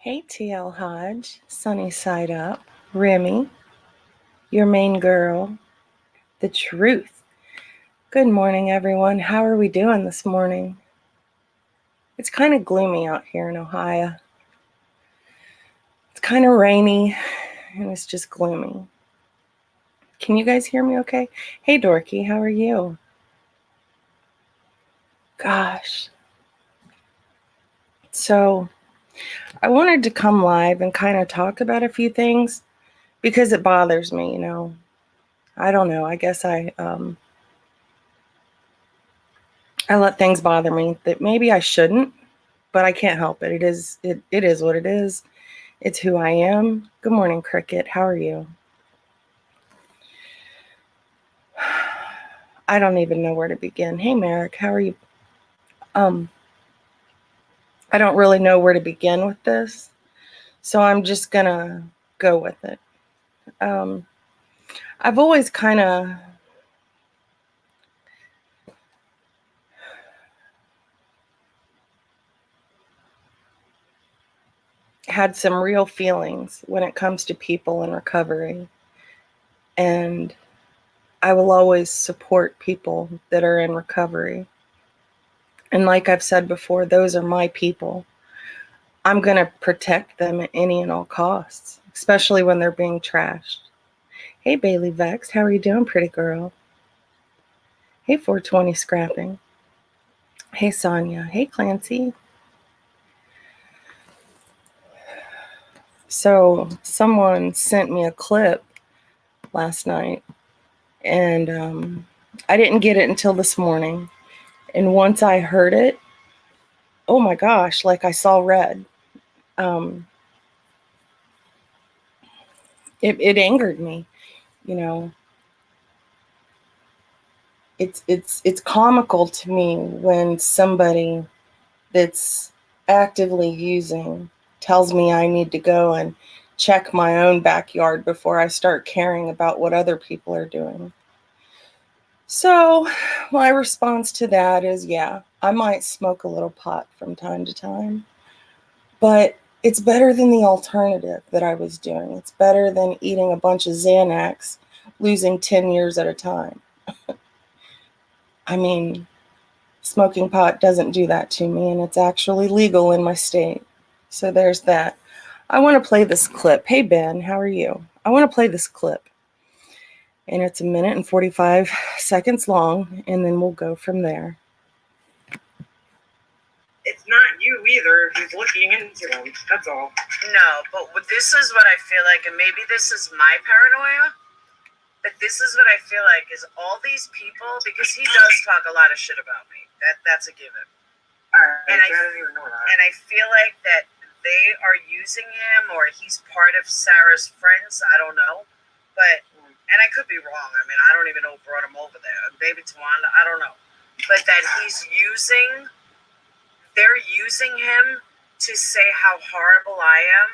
Hey TL Hodge, sunny side up, Remy, your main girl, the truth. Good morning, everyone. How are we doing this morning? It's kind of gloomy out here in Ohio. It's kind of rainy and it's just gloomy. Can you guys hear me okay? Hey, Dorky, how are you? Gosh. So, I wanted to come live and kind of talk about a few things because it bothers me, I don't know. I guess I let things bother me that maybe I shouldn't, but I can't help it. It is what it is. It's who I am. Good morning, Cricket. How are you? I don't even know where to begin. Hey, Merrick, how are you? I don't really know where to begin with this, so I'm just gonna go with it. I've always kind of had some real feelings when it comes to people in recovery, and I will always support people that are in recovery. And like I've said before, those are my people. I'm going to protect them at any and all costs, especially when they're being trashed. Hey, Bailey Vex, how are you doing, pretty girl? Hey, 420 Scrapping. Hey, Sonia. Hey, Clancy. So someone sent me a clip last night, and I didn't get it until this morning. And once I heard it, oh my gosh, like I saw red. It angered me, you know. It's comical to me when somebody that's actively using tells me I need to go and check my own backyard before I start caring about what other people are doing. So my response to that is, yeah, I might smoke a little pot from time to time, but it's better than the alternative that I was doing. It's better than eating a bunch of Xanax, losing 10 years at a time. I mean, smoking pot doesn't do that to me, and it's actually legal in my state. So there's that. I want to play this clip. Hey, Ben, how are you? I want to play this clip. And it's 1 minute and 45 seconds long, and then we'll go from there. It's not you either who's looking into them. That's all. No, but this is what I feel like, and maybe this is my paranoia, but this is what I feel like is all these people, because he does talk a lot of shit about me. That's a given. Alright, and I don't even know that. And I feel like that they are using him, or he's part of Sarah's friends. I don't know, but and I could be wrong. I mean, I don't even know who brought him over there. Maybe Tawanda. I don't know, but that he's using. They're using him to say how horrible I am.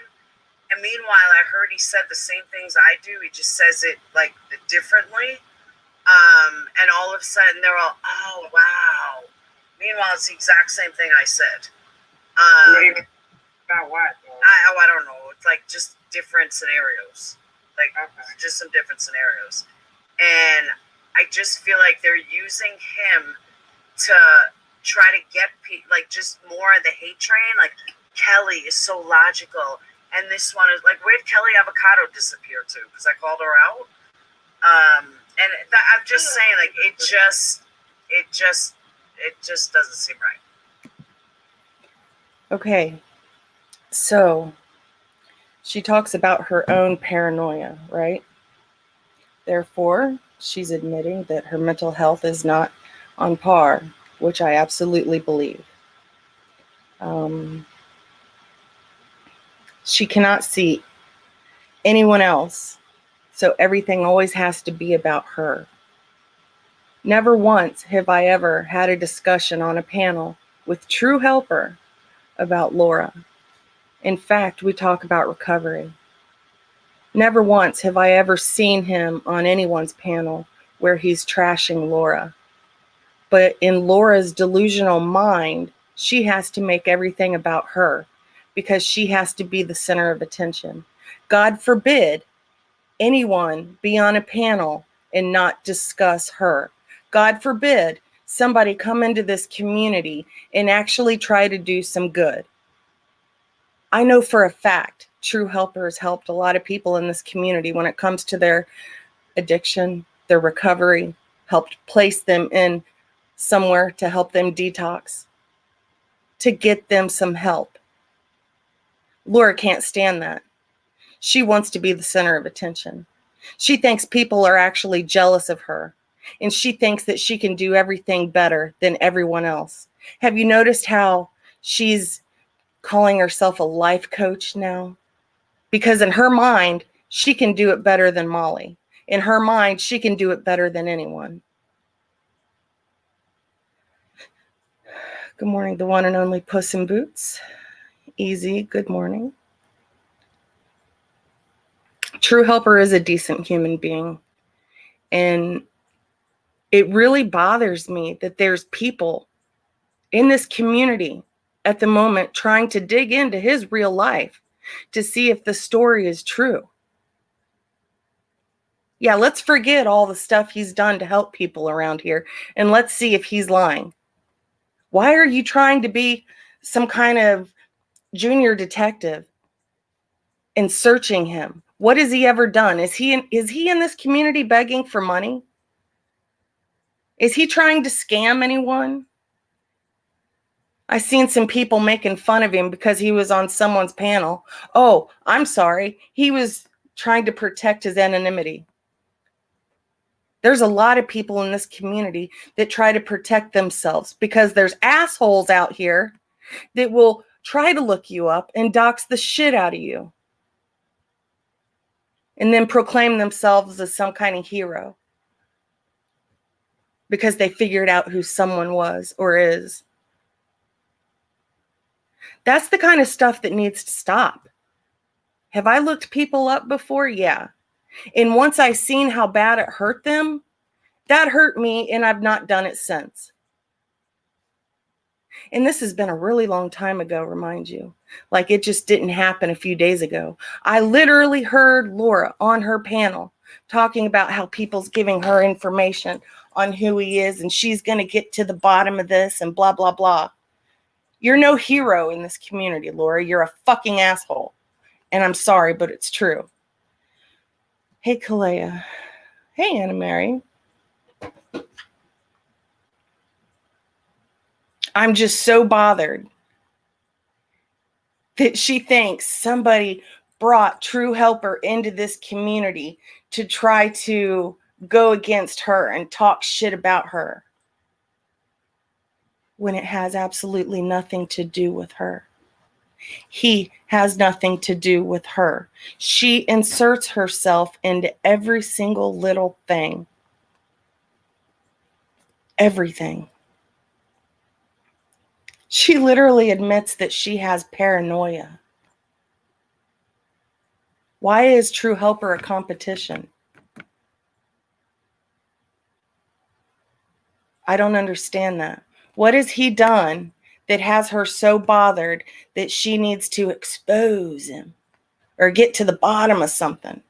And meanwhile, I heard he said the same things I do. He just says it like differently. And all of a sudden they're all, oh, wow. Meanwhile, it's the exact same thing I said. About what? I don't know. It's like just different scenarios. Like just some different scenarios. And I just feel like they're using him to try to get like just more of the hate train. Like Kelly is so logical, and this one is like, where'd Kelly Avocado disappear to? Because I called her out. And I'm just saying, like it just doesn't seem right. Okay, so she talks about her own paranoia, right? Therefore, she's admitting that her mental health is not on par, which I absolutely believe. She cannot see anyone else, so everything always has to be about her. Never once have I ever had a discussion on a panel with True Helper about Laura. In fact, we talk about recovery. Never once have I ever seen him on anyone's panel where he's trashing Laura. But in Laura's delusional mind, she has to make everything about her because she has to be the center of attention. God forbid anyone be on a panel and not discuss her. God forbid somebody come into this community and actually try to do some good. I know for a fact True Helper has helped a lot of people in this community when it comes to their addiction, their recovery, helped place them in somewhere to help them detox, to get them some help. Laura can't stand that. She wants to be the center of attention. She thinks people are actually jealous of her, and she thinks that she can do everything better than everyone else. Have you noticed how she's calling herself a life coach now? Because in her mind, she can do it better than Molly. In her mind, she can do it better than anyone. Good morning, the one and only Puss in Boots. Easy, good morning. True Helper is a decent human being. And it really bothers me that there's people in this community at the moment trying to dig into his real life to see if the story is true. Yeah, let's forget all the stuff he's done to help people around here, and let's see if he's lying. Why are you trying to be some kind of junior detective and searching him? What has he ever done? Is he in this community begging for money? Is he trying to scam anyone? I seen some people making fun of him because he was on someone's panel. Oh, I'm sorry. He was trying to protect his anonymity. There's a lot of people in this community that try to protect themselves because there's assholes out here that will try to look you up and dox the shit out of you and then proclaim themselves as some kind of hero because they figured out who someone was or is. That's the kind of stuff that needs to stop. Have I looked people up before? Yeah. And once I seen how bad it hurt them, that hurt me, and I've not done it since. And this has been a really long time ago, remind you. Like it just didn't happen a few days ago. I literally heard Laura on her panel talking about how people's giving her information on who he is, and she's going to get to the bottom of this and blah, blah, blah. You're no hero in this community, Laura. You're a fucking asshole. And I'm sorry, but it's true. Hey, Kalea. Hey, Anna Mary. I'm just so bothered that she thinks somebody brought True Helper into this community to try to go against her and talk shit about her when it has absolutely nothing to do with her. He has nothing to do with her. She inserts herself into every single little thing. Everything. She literally admits that she has paranoia. Why is True Helper a competition? I don't understand that. What has he done that has her so bothered that she needs to expose him or get to the bottom of something?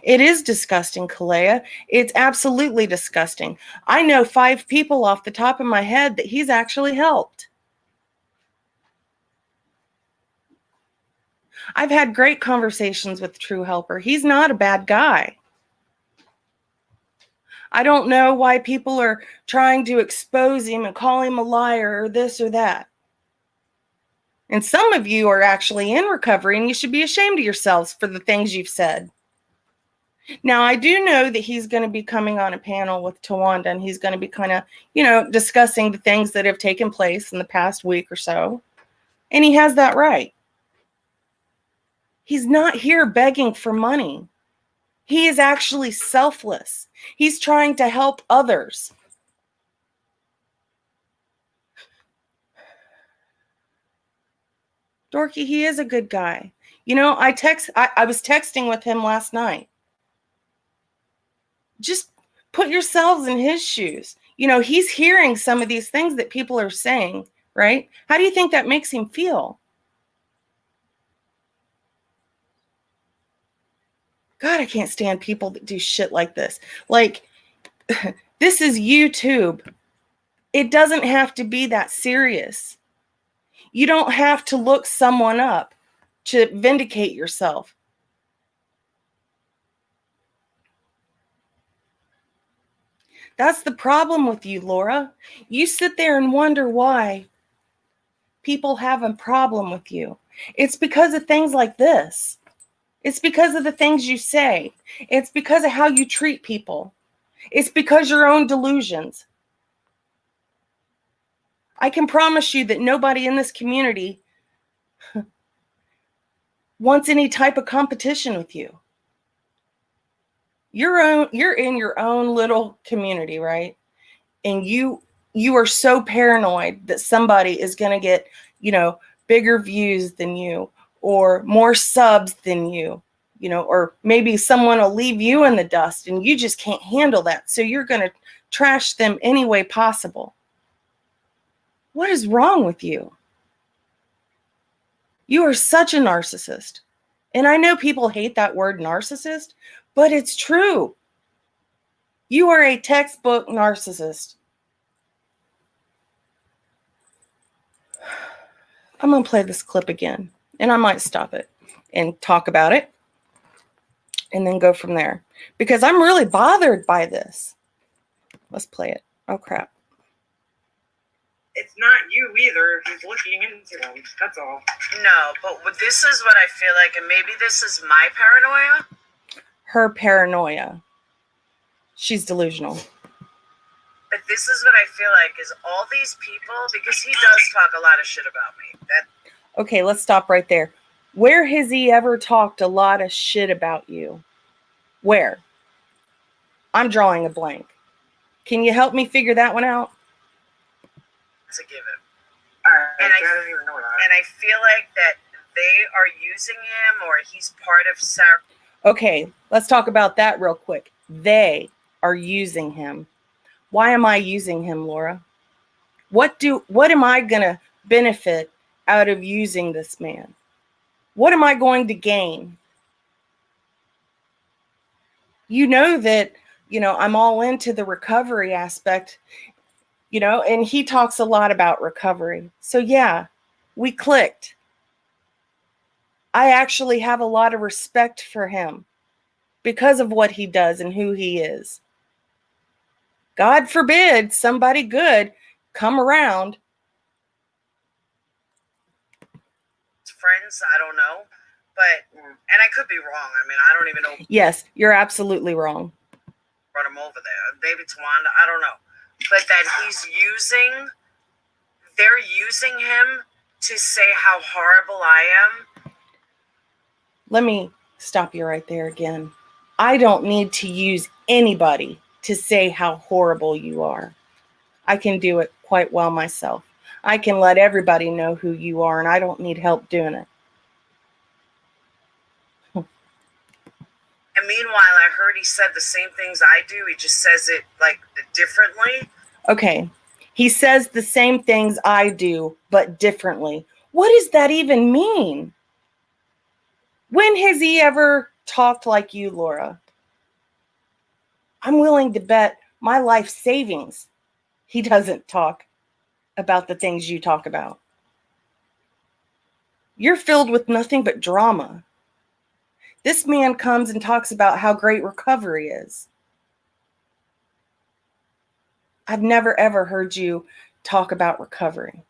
It is disgusting, Kalea. It's absolutely disgusting. I know 5 people off the top of my head that he's actually helped. I've had great conversations with True Helper. He's not a bad guy. I don't know why people are trying to expose him and call him a liar or this or that. And some of you are actually in recovery, and you should be ashamed of yourselves for the things you've said. Now, I do know that he's going to be coming on a panel with Tawanda, and he's going to be kind of, discussing the things that have taken place in the past week or so. And he has that right. He's not here begging for money. He is actually selfless. He's trying to help others. Dorky, he is a good guy. I was texting with him last night. Just put yourselves in his shoes. He's hearing some of these things that people are saying, right? How do you think that makes him feel? God, I can't stand people that do shit like this. Like, this is YouTube. It doesn't have to be that serious. You don't have to look someone up to vindicate yourself. That's the problem with you, Laura. You sit there and wonder why people have a problem with you. It's because of things like this. It's because of the things you say. It's because of how you treat people. It's because your own delusions. I can promise you that nobody in this community wants any type of competition with you. You're in your own little community, right? And you are so paranoid that somebody is going to get, bigger views than you or more subs than you, or maybe someone will leave you in the dust and you just can't handle that. So you're going to trash them any way possible. What is wrong with you? You are such a narcissist. And I know people hate that word narcissist, but it's true. You are a textbook narcissist. I'm going to play this clip again, and I might stop it and talk about it and then go from there because I'm really bothered by this. Let's play it. Oh, crap. It's not you either who's looking into them. That's all. No, but this is what I feel like, and maybe this is my paranoia. Her paranoia. She's delusional. But this is what I feel like is all these people, because he does talk a lot of shit about me. Okay, let's stop right there. Where has he ever talked a lot of shit about you? Where? I'm drawing a blank. Can you help me figure that one out? It's a given. And I feel like that they are using him, or he's part of Okay, let's talk about that real quick. They are using him. Why am I using him, Laura? What am I going to benefit out of using this man? What am I going to gain? You know that, I'm all into the recovery aspect, and he talks a lot about recovery. So yeah, we clicked. I actually have a lot of respect for him because of what he does and who he is. God forbid somebody good come around. Friends, I don't know. But, and I could be wrong. I mean, I don't even know. Yes, you're absolutely wrong. Brought him over there. Maybe Tawanda, I don't know. But that they're using him to say how horrible I am. Let me stop you right there again. I don't need to use anybody to say how horrible you are. I can do it quite well myself. I can let everybody know who you are, and I don't need help doing it. And meanwhile, I heard he said the same things I do. He just says it like differently. Okay. He says the same things I do, but differently. What does that even mean? When has he ever talked like you, Laura? I'm willing to bet my life savings he doesn't talk about the things you talk about. You're filled with nothing but drama. This man comes and talks about how great recovery is. I've never, ever heard you talk about recovery.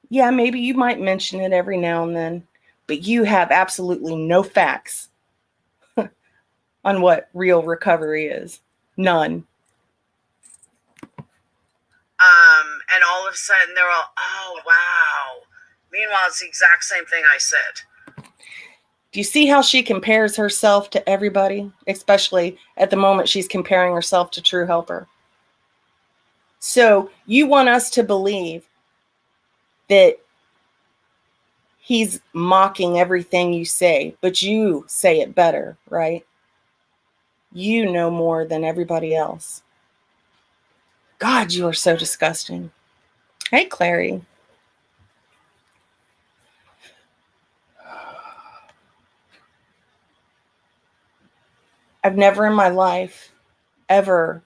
Yeah, maybe you might mention it every now and then, but you have absolutely no facts on what real recovery is. None. And all of a sudden they're all, oh, wow. Meanwhile, it's the exact same thing I said. Do you see how she compares herself to everybody? Especially at the moment she's comparing herself to True Helper. So you want us to believe that he's mocking everything you say, but you say it better, right? You know more than everybody else. God, you are so disgusting. Hey, Clary. I've never in my life ever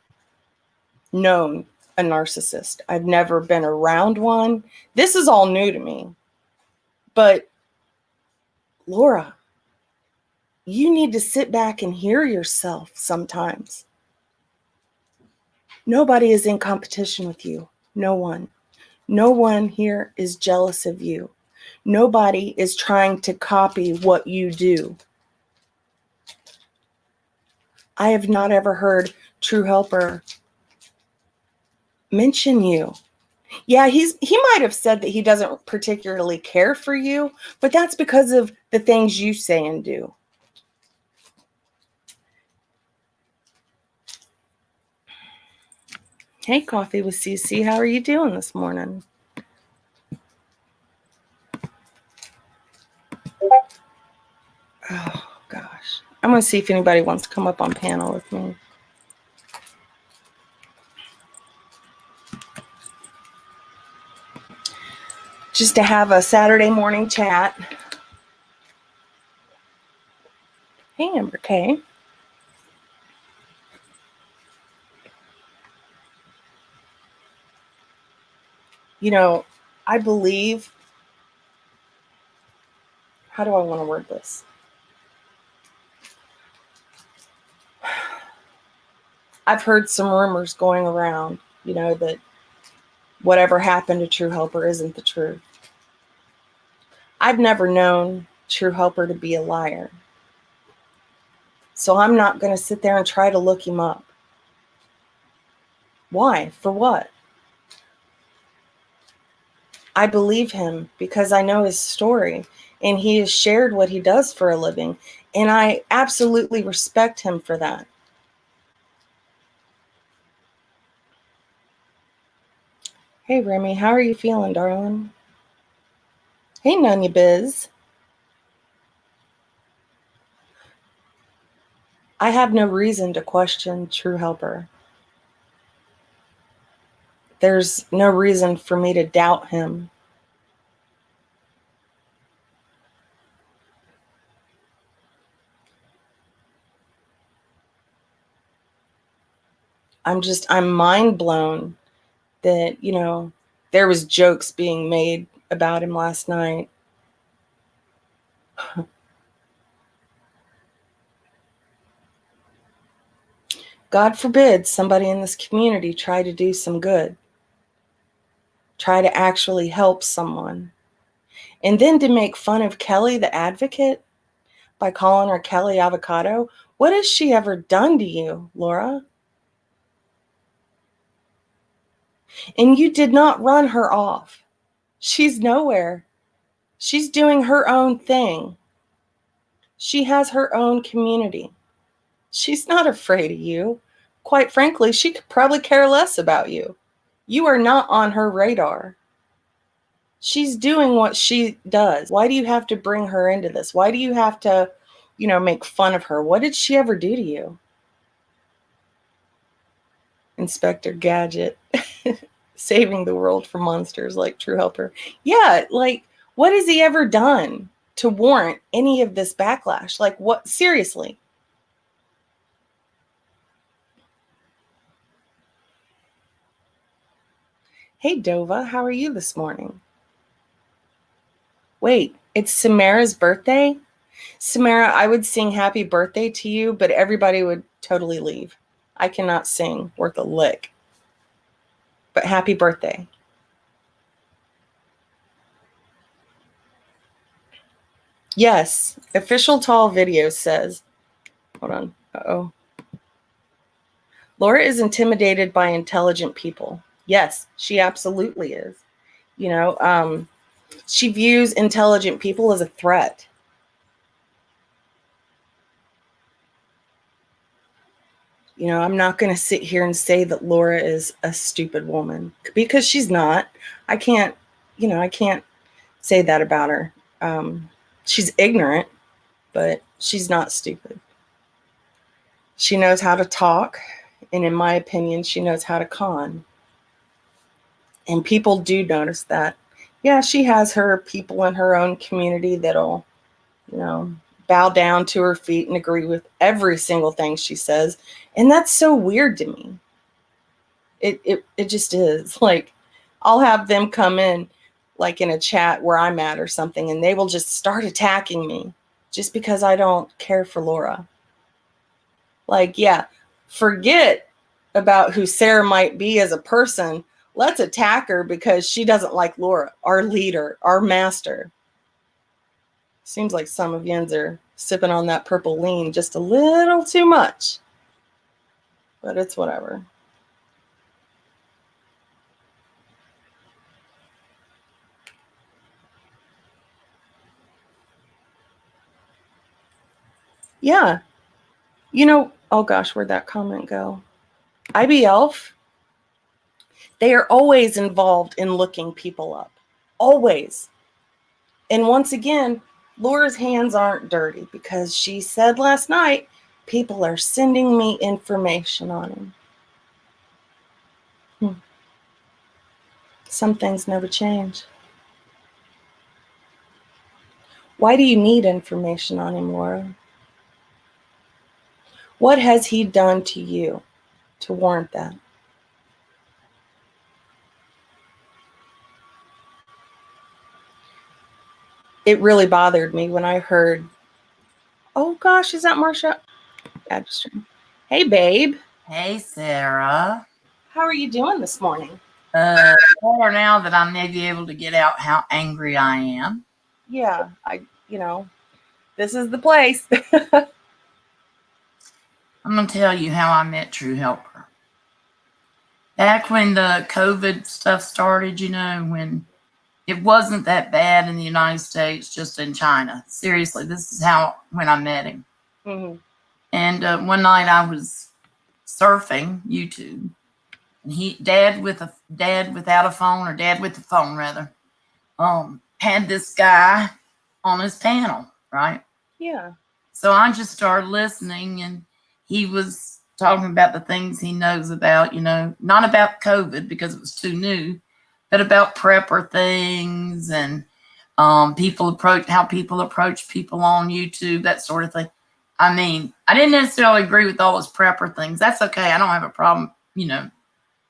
known a narcissist. I've never been around one. This is all new to me. But Laura, you need to sit back and hear yourself sometimes. Nobody is in competition with you. No one. No one here is jealous of you. Nobody is trying to copy what you do. I have not ever heard True Helper mention you. Yeah, he might have said that he doesn't particularly care for you, but that's because of the things you say and do. Hey, Coffee with CC, how are you doing this morning? Oh, gosh. I'm going to see if anybody wants to come up on panel with me. Just to have a Saturday morning chat. Hey, Amber K. You know, I believe, how do I want to word this? I've heard some rumors going around, you know, that whatever happened to True Helper isn't the truth. I've never known True Helper to be a liar. So I'm not going to sit there and try to look him up. Why? For what? I believe him because I know his story and he has shared what he does for a living. And I absolutely respect him for that. Hey, Remy, how are you feeling, darling? Hey, Nunya Biz. I have no reason to question True Helper. There's no reason for me to doubt him. I'm mind blown that, you know, there was jokes being made about him last night. God forbid somebody in this community try to do some good. Try to actually help someone. And then to make fun of Kelly the advocate by calling her Kelly Avocado. What has she ever done to you, Laura? And you did not run her off. She's nowhere. She's doing her own thing. She has her own community. She's not afraid of you. Quite frankly, she could probably care less about you. You are not on her radar. She's doing what she does. Why do you have to bring her into this? Why do you have to, you know, make fun of her? What did she ever do to you? Inspector Gadget. Saving the world from monsters like True Helper. Yeah, like, what has he ever done to warrant any of this backlash? Like, what? Seriously. Hey, Dova, how are you this morning? Wait, it's Samara's birthday? Samara, I would sing happy birthday to you, but everybody would totally leave. I cannot sing worth a lick. But happy birthday. Yes, official tall video says, hold on, uh-oh. Laura is intimidated by intelligent people. Yes, she absolutely is. You know, she views intelligent people as a threat. You know, I'm not going to sit here and say that Laura is a stupid woman because she's not. I can't say that about her. She's ignorant, but she's not stupid. She knows how to talk, and in my opinion, she knows how to con. And people do notice that. Yeah, she has her people in her own community that'll, you know, bow down to her feet and agree with every single thing she says. And that's so weird to me. It just is. Like, I'll have them come in, like in a chat where I'm at or something, and they will just start attacking me just because I don't care for Laura. Like, yeah, forget about who Sarah might be as a person. Let's attack her because she doesn't like Laura, our leader, our master. Seems like some of yins are sipping on that purple lean just a little too much. But it's whatever. Yeah. You know, oh gosh, where'd that comment go? IB Elf, they are always involved in looking people up. Always. And once again, Laura's hands aren't dirty because she said last night, people are sending me information on him. Some things never change. Why do you need information on him, Laura? What has he done to you to warrant that? It really bothered me when I heard, oh gosh, is that Marsha? Hey, babe. Hey, Sarah. How are you doing this morning? Better now that I may be able to get out how angry I am. Yeah, this is the place. I'm going to tell you how I met True Helper. Back when the COVID stuff started, when it wasn't that bad in the United States, just in China. Seriously, this is when I met him. Mm-hmm. And one night I was surfing YouTube, and dad with the phone rather, had this guy on his panel, right? Yeah. So I just started listening, and he was talking about the things he knows about, not about COVID because it was too new, but about prepper things and how people approach people on YouTube, that sort of thing. I mean, I didn't necessarily agree with all his prepper things. That's okay. I don't have a problem,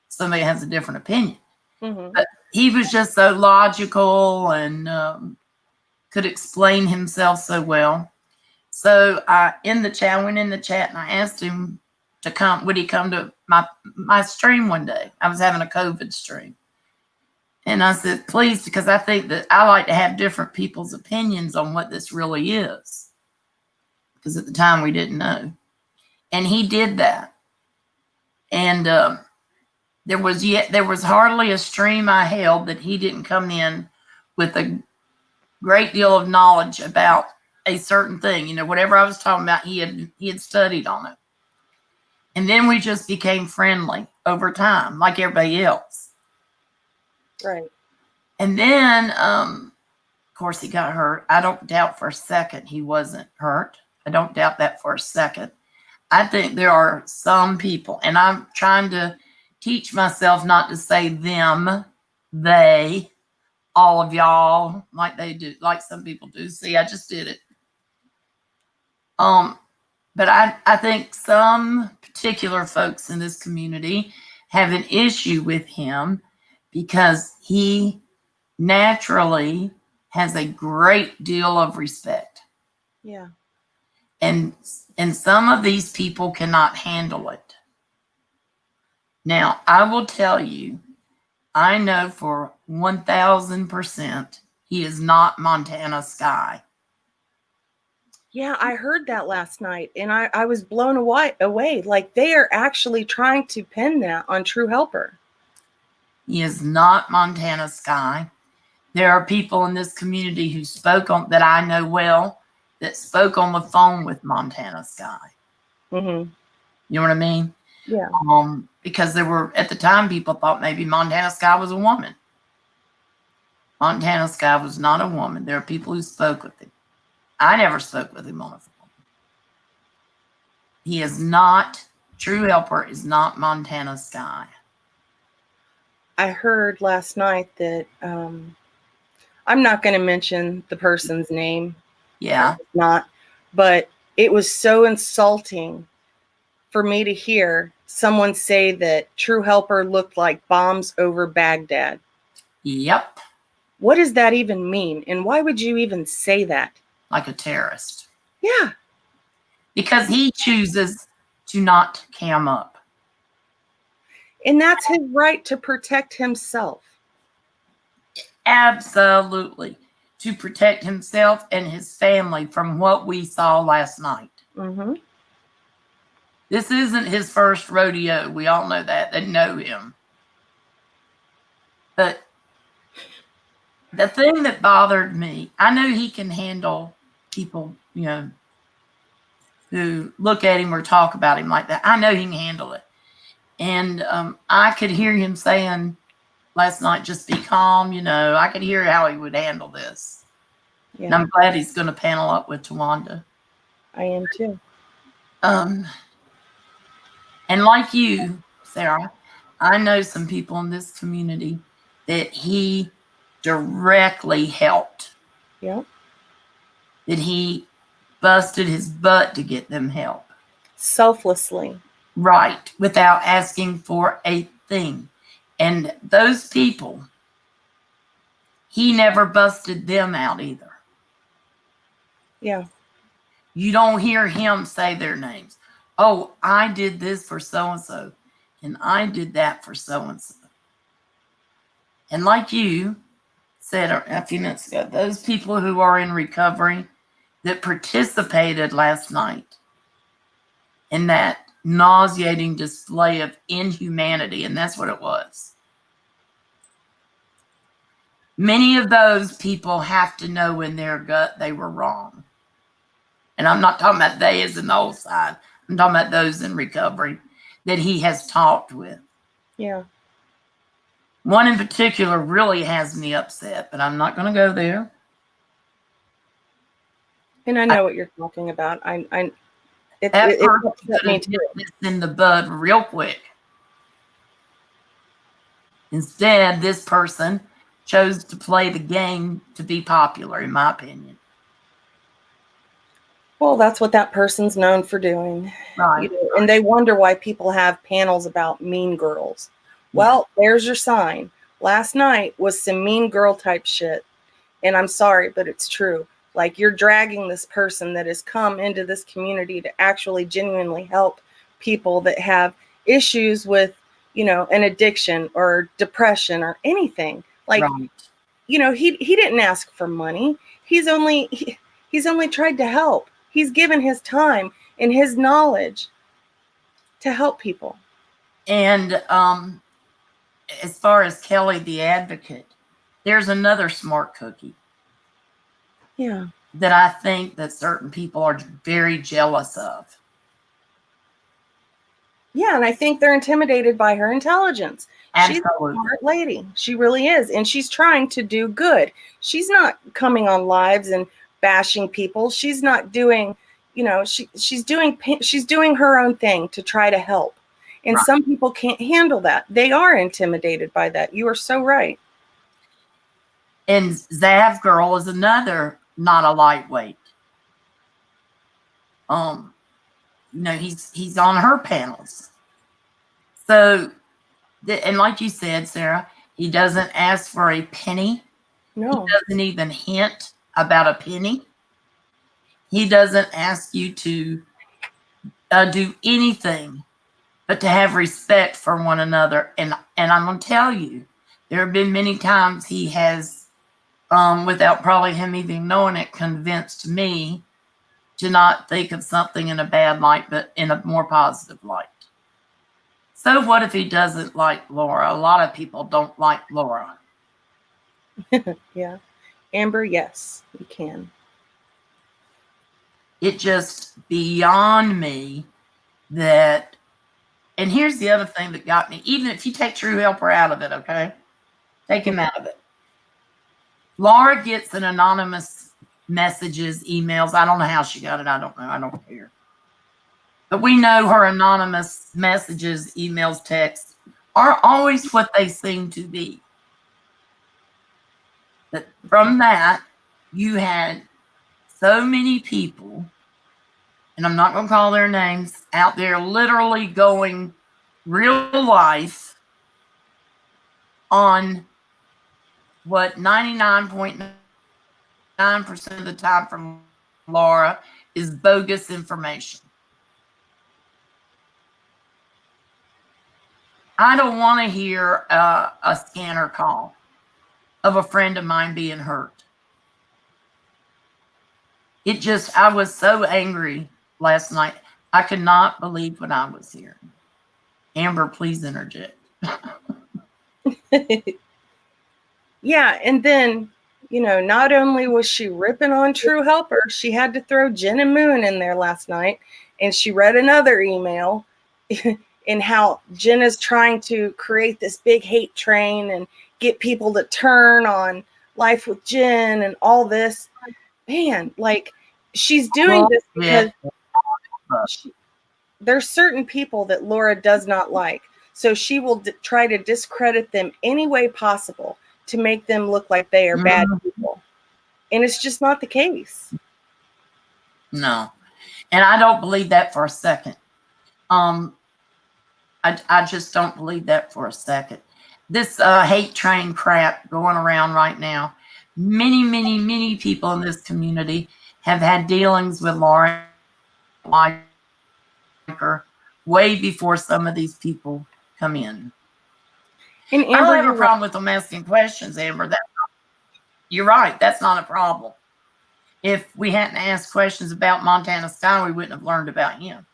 somebody has a different opinion. Mm-hmm. But he was just so logical and could explain himself so well. So I went in the chat and I asked him to come. Would he come to my stream one day? I was having a COVID stream. And I said, please, because I think that I like to have different people's opinions on what this really is. Because at the time we didn't know. And he did that. And there was hardly a stream I held that he didn't come in with a great deal of knowledge about a certain thing. Whatever I was talking about, he had studied on it. And then we just became friendly over time, like everybody else. Right. And then, of course, he got hurt. I don't doubt for a second he wasn't hurt. I don't doubt that for a second. I think there are some people, and I'm trying to teach myself not to say them, they, all of y'all, like they do, like some people do. See, I just did it. But I think some particular folks in this community have an issue with him because he naturally has a great deal of respect. Yeah. And some of these people cannot handle it. Now, I will tell you, I know for 1,000% he is not Montana Sky. Yeah, I heard that last night, and I was blown away. Like, they are actually trying to pin that on True Helper. He is not Montana Sky. There are people in this community who that I know well, that spoke on the phone with Montana Sky. Mm-hmm. You know what I mean? Yeah. Because there were, at the time, people thought maybe Montana Sky was a woman. Montana Sky was not a woman. There are people who spoke with him. I never spoke with him on the phone. He is not, True Helper is not Montana Sky. I heard last night that, I'm not going to mention the person's name. Yeah. Not, but it was so insulting for me to hear someone say that True Helper looked like bombs over Baghdad. Yep. What does that even mean? And why would you even say that? Like a terrorist. Yeah. Because he chooses to not cam up. And that's his right to protect himself. Absolutely. To protect himself and his family from what we saw last night. Mm-hmm. This isn't his first rodeo. We all know that. They know him. But the thing that bothered me, I know he can handle people, you know, who look at him or talk about him like that. I know he can handle it. And I could hear him saying last night, just be calm, you know. I could hear how he would handle this. Yeah. And I'm glad he's going to panel up with Tawanda. I am too. And like you, Sarah, I know some people in this community that he directly helped. Yep. That he busted his butt to get them help. Selflessly. Right, without asking for a thing. And those people, he never busted them out either. Yeah. You don't hear him say their names. Oh, I did this for so-and-so, and I did that for so-and-so. And like you said a few minutes ago, those people who are in recovery that participated last night in that nauseating display of inhumanity, and that's what it was. Many of those people have to know in their gut they were wrong. And I'm not talking about they as in the old side. I'm talking about those in recovery that he has talked with. Yeah. One in particular really has me upset, but I'm not going to go there. And I know what you're talking about. It upset me too. This in the bud real quick. Instead, this person chose to play the game to be popular, in my opinion. Well, that's what that person's known for doing. Right. You know, and they wonder why people have panels about mean girls. Well, there's your sign. Last night was some mean girl type shit. And I'm sorry, but it's true. Like, you're dragging this person that has come into this community to actually genuinely help people that have issues with, you know, an addiction or depression or anything. Like, right. You know, he didn't ask for money. He's only tried to help. He's given his time and his knowledge to help people. And as far as Kelly the advocate, there's another smart cookie. Yeah. That I think that certain people are very jealous of. Yeah, and I think they're intimidated by her intelligence. Absolutely. She's a smart lady. She really is. And she's trying to do good. She's not coming on lives and bashing people. She's not doing, you know, she's doing her own thing to try to help. And right. Some people can't handle that. They are intimidated by that. You are so right. And Zav Girl is another not a lightweight. You know, he's on her panels. So, and like you said, Sarah, he doesn't ask for a penny. No. He doesn't even hint about a penny. He doesn't ask you to do anything but to have respect for one another. And I'm going to tell you, there have been many times he has, without probably him even knowing it, convinced me to not think of something in a bad light, but in a more positive light. So what if he doesn't like Laura? A lot of people don't like Laura. Yeah. Amber, yes, you can. It just beyond me that, and here's the other thing that got me, even if you take True Helper out of it, okay? Take him out of it. Laura gets an anonymous messages, emails. I don't know how she got it. I don't know. I don't care. But we know her anonymous messages, emails, texts are always what they seem to be. But from that, you had so many people and I'm not going to call their names, out there literally going real life on what 99.9% of the time from Laura is bogus information. I don't want to hear a scanner call of a friend of mine being hurt. I was so angry last night. I could not believe what I was hearing. Amber, please interject. Yeah, and then, not only was she ripping on True Helper, she had to throw Jen and Moon in there last night, and she read another email in how Jen is trying to create this big hate train and get people to turn on Life with Jen and all this. Man, like, she's doing this because there's certain people that Laura does not like. So she will try to discredit them any way possible to make them look like they are bad people. And it's just not the case. No. And I don't believe that for a second. I just don't believe that for a second. This hate train crap going around right now, many, many, many people in this community have had dealings with Laura like her way before some of these people come in. And Amber, I don't have a problem with them asking questions, Amber. You're right. That's not a problem. If we hadn't asked questions about Montana Sky, we wouldn't have learned about him,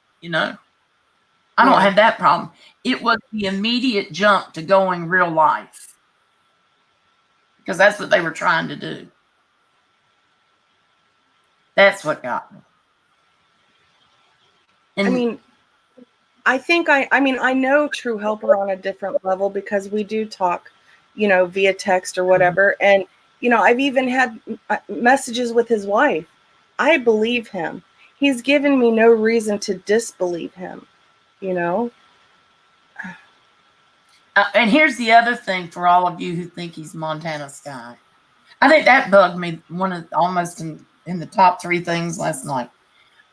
I don't have that problem. It was the immediate jump to going real life, because that's what they were trying to do. That's what got me. And I know True Helper on a different level because we do talk, via text or whatever. And, I've even had messages with his wife. I believe him. He's given me no reason to disbelieve him, And here's the other thing for all of you who think he's Montana Sky. I think that bugged me almost in the top 3 things last night.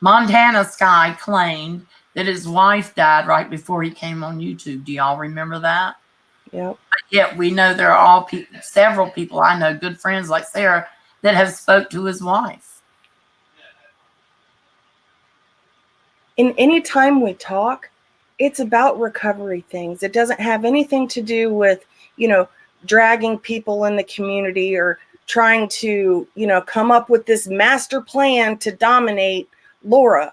Montana Sky claimed that his wife died right before he came on YouTube. Do y'all remember that? Yep. Yet we know there are several people I know, good friends like Sarah, that have spoke to his wife. And any time we talk, it's about recovery things. It doesn't have anything to do with, dragging people in the community or trying to, come up with this master plan to dominate Laura.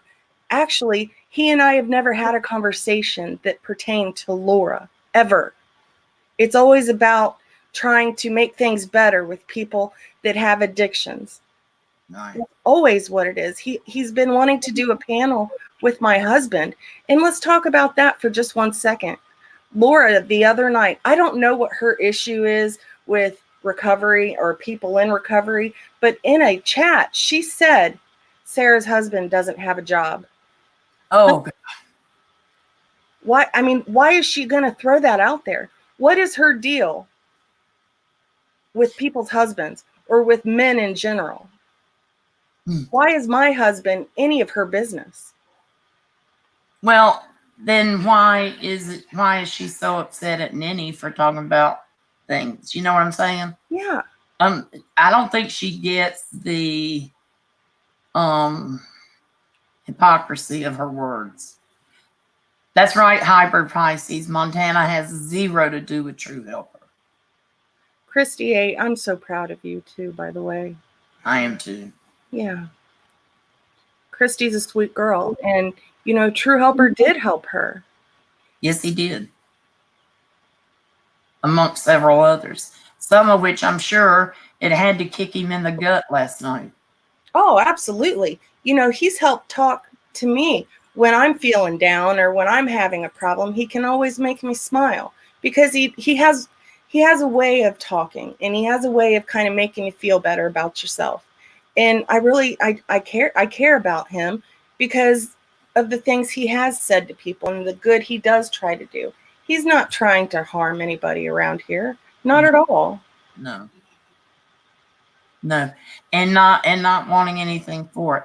Actually, he and I have never had a conversation that pertained to Laura, ever. It's always about trying to make things better with people that have addictions. Nice. That's always what it is. He's been wanting to do a panel with my husband. And let's talk about that for just 1 second. Laura, the other night, I don't know what her issue is with recovery or people in recovery, but in a chat, she said Sarah's husband doesn't have a job. Oh, God. Why is she going to throw that out there? What is her deal with people's husbands or with men in general? Why is my husband any of her business? Well, then why is she so upset at Nenny for talking about things? You know what I'm saying? Yeah. I don't think she gets the hypocrisy of her words. That's right, Hybrid Pisces. Montana has 0 to do with True Helper. Christy A., I'm so proud of you too, by the way. I am too. Yeah. Christy's a sweet girl. And, True Helper did help her. Yes, he did. Amongst several others. Some of which I'm sure it had to kick him in the gut last night. Oh, absolutely. He's helped talk to me when I'm feeling down or when I'm having a problem. He can always make me smile because he has a way of talking, and he has a way of kind of making you feel better about yourself. And I care about him because of the things he has said to people and the good he does try to do. He's not trying to harm anybody around here. Not at all. No. And not wanting anything for it.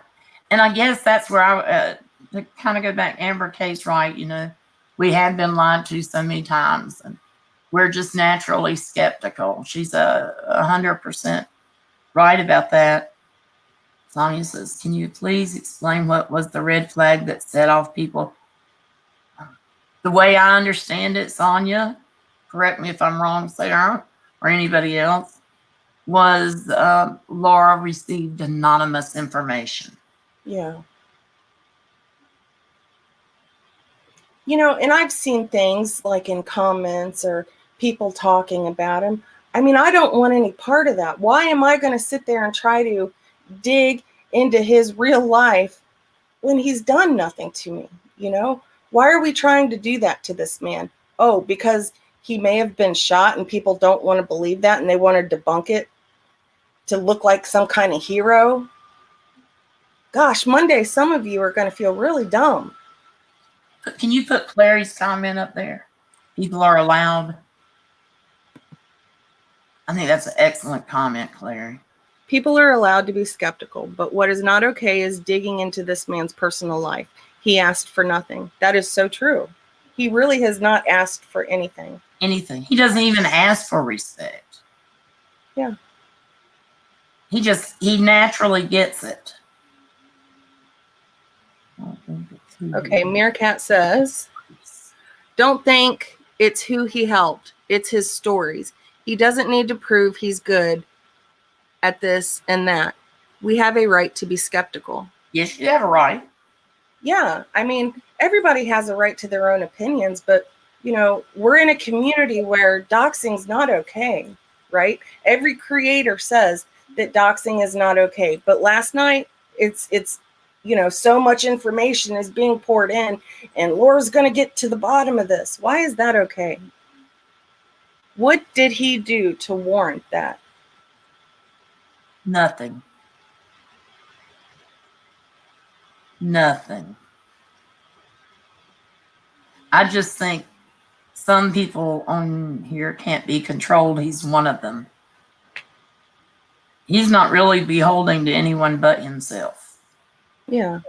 And I guess that's where to kind of go back, Amber case, right? You know, we have been lied to so many times, and we're just naturally skeptical. She's 100% right about that. Sonia says, can you please explain what was the red flag that set off people? The way I understand it, Sonia, correct me if I'm wrong, Sarah, or anybody else, was Laura received anonymous information. Yeah. You know, and I've seen things like in comments or people talking about him. I mean, I don't want any part of that. Why am I going to sit there and try to dig into his real life when he's done nothing to me? You know, why are we trying to do that to this man? Oh, because he may have been shot and people don't want to believe that and they want to debunk it to look like some kind of hero. Gosh, Monday, some of you are going to feel really dumb. Can you put Clary's comment up there? People are allowed. I think that's an excellent comment, Clary. People are allowed to be skeptical, but what is not okay is digging into this man's personal life. He asked for nothing. That is so true. He really has not asked for anything. Anything. He doesn't even ask for respect. Yeah. He naturally gets it. Okay, Meerkat says, don't think it's who he helped. It's his stories. He doesn't need to prove he's good at this and that. We have a right to be skeptical. Yes, you have a right. Yeah, I mean, everybody has a right to their own opinions, but, you know, we're in a community where doxing's not okay, right? Every creator says that doxing is not okay. But last night, it's you know, so much information is being poured in, and Laura's going to get to the bottom of this. Why is that okay? What did he do to warrant that? Nothing. Nothing. I just think some people on here can't be controlled. He's one of them. He's not really beholden to anyone but himself. Yeah.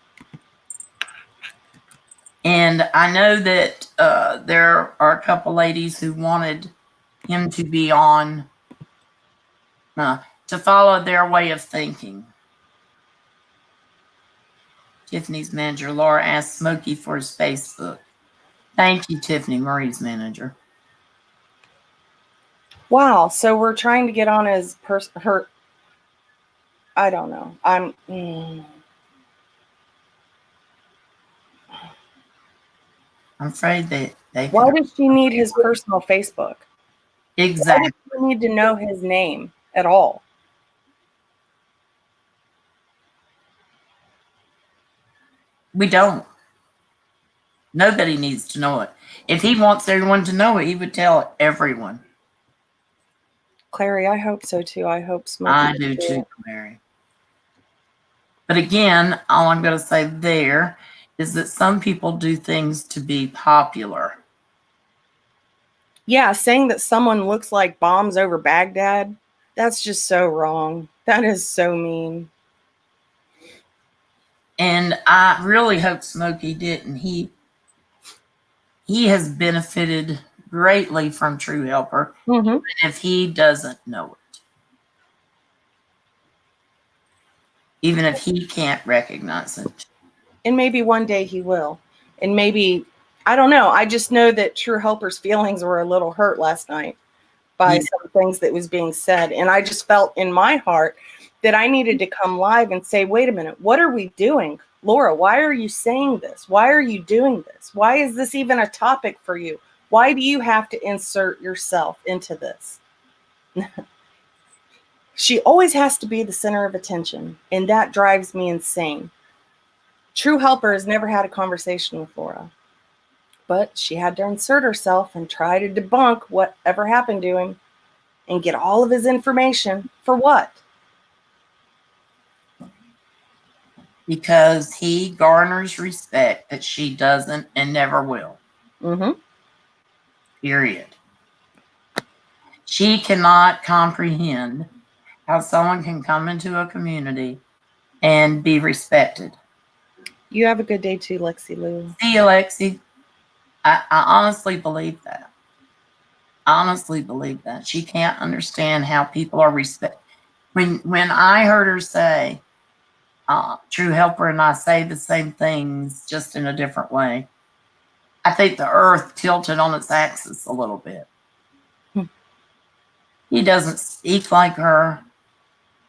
And I know that there are a couple ladies who wanted him to be on, to follow their way of thinking. Tiffany's manager, Laura, asked Smokey for his Facebook. Thank you, Tiffany, Marie's manager. Wow. So we're trying to get on his her. I don't know. I'm afraid that they. Why does she need his personal Facebook? Exactly. Why does she need to know his name at all? We don't. Nobody needs to know it. If he wants everyone to know it, he would tell everyone. Clary, I hope so too. I hope Smokey. I do too, Clary. But again, all I'm going to say there is that some people do things to be popular. Yeah, saying that someone looks like bombs over Baghdad, that's just so wrong. That is so mean. And I really hope Smokey didn't. He has benefited greatly from True Helper, even if he doesn't know it. Even if he can't recognize it. And maybe one day he will. And maybe, I don't know. I just know that True Helper's feelings were a little hurt last night by some things that was being said. And I just felt in my heart that I needed to come live and say, wait a minute, what are we doing? Laura, why are you saying this? Why are you doing this? Why is this even a topic for you? Why do you have to insert yourself into this? She always has to be the center of attention, and that drives me insane. True Helper has never had a conversation with Laura, but she had to insert herself and try to debunk whatever happened to him and get all of his information. For what? Because he garners respect that she doesn't and never will. Period. She cannot comprehend how someone can come into a community and be respected. You have a good day too, Lexi Lou. See you, Lexi. I honestly believe that. Honestly believe that. She can't understand how people are respect. When I heard her say, true helper and I say the same things just in a different way, I think the earth tilted on its axis a little bit. He doesn't speak like her.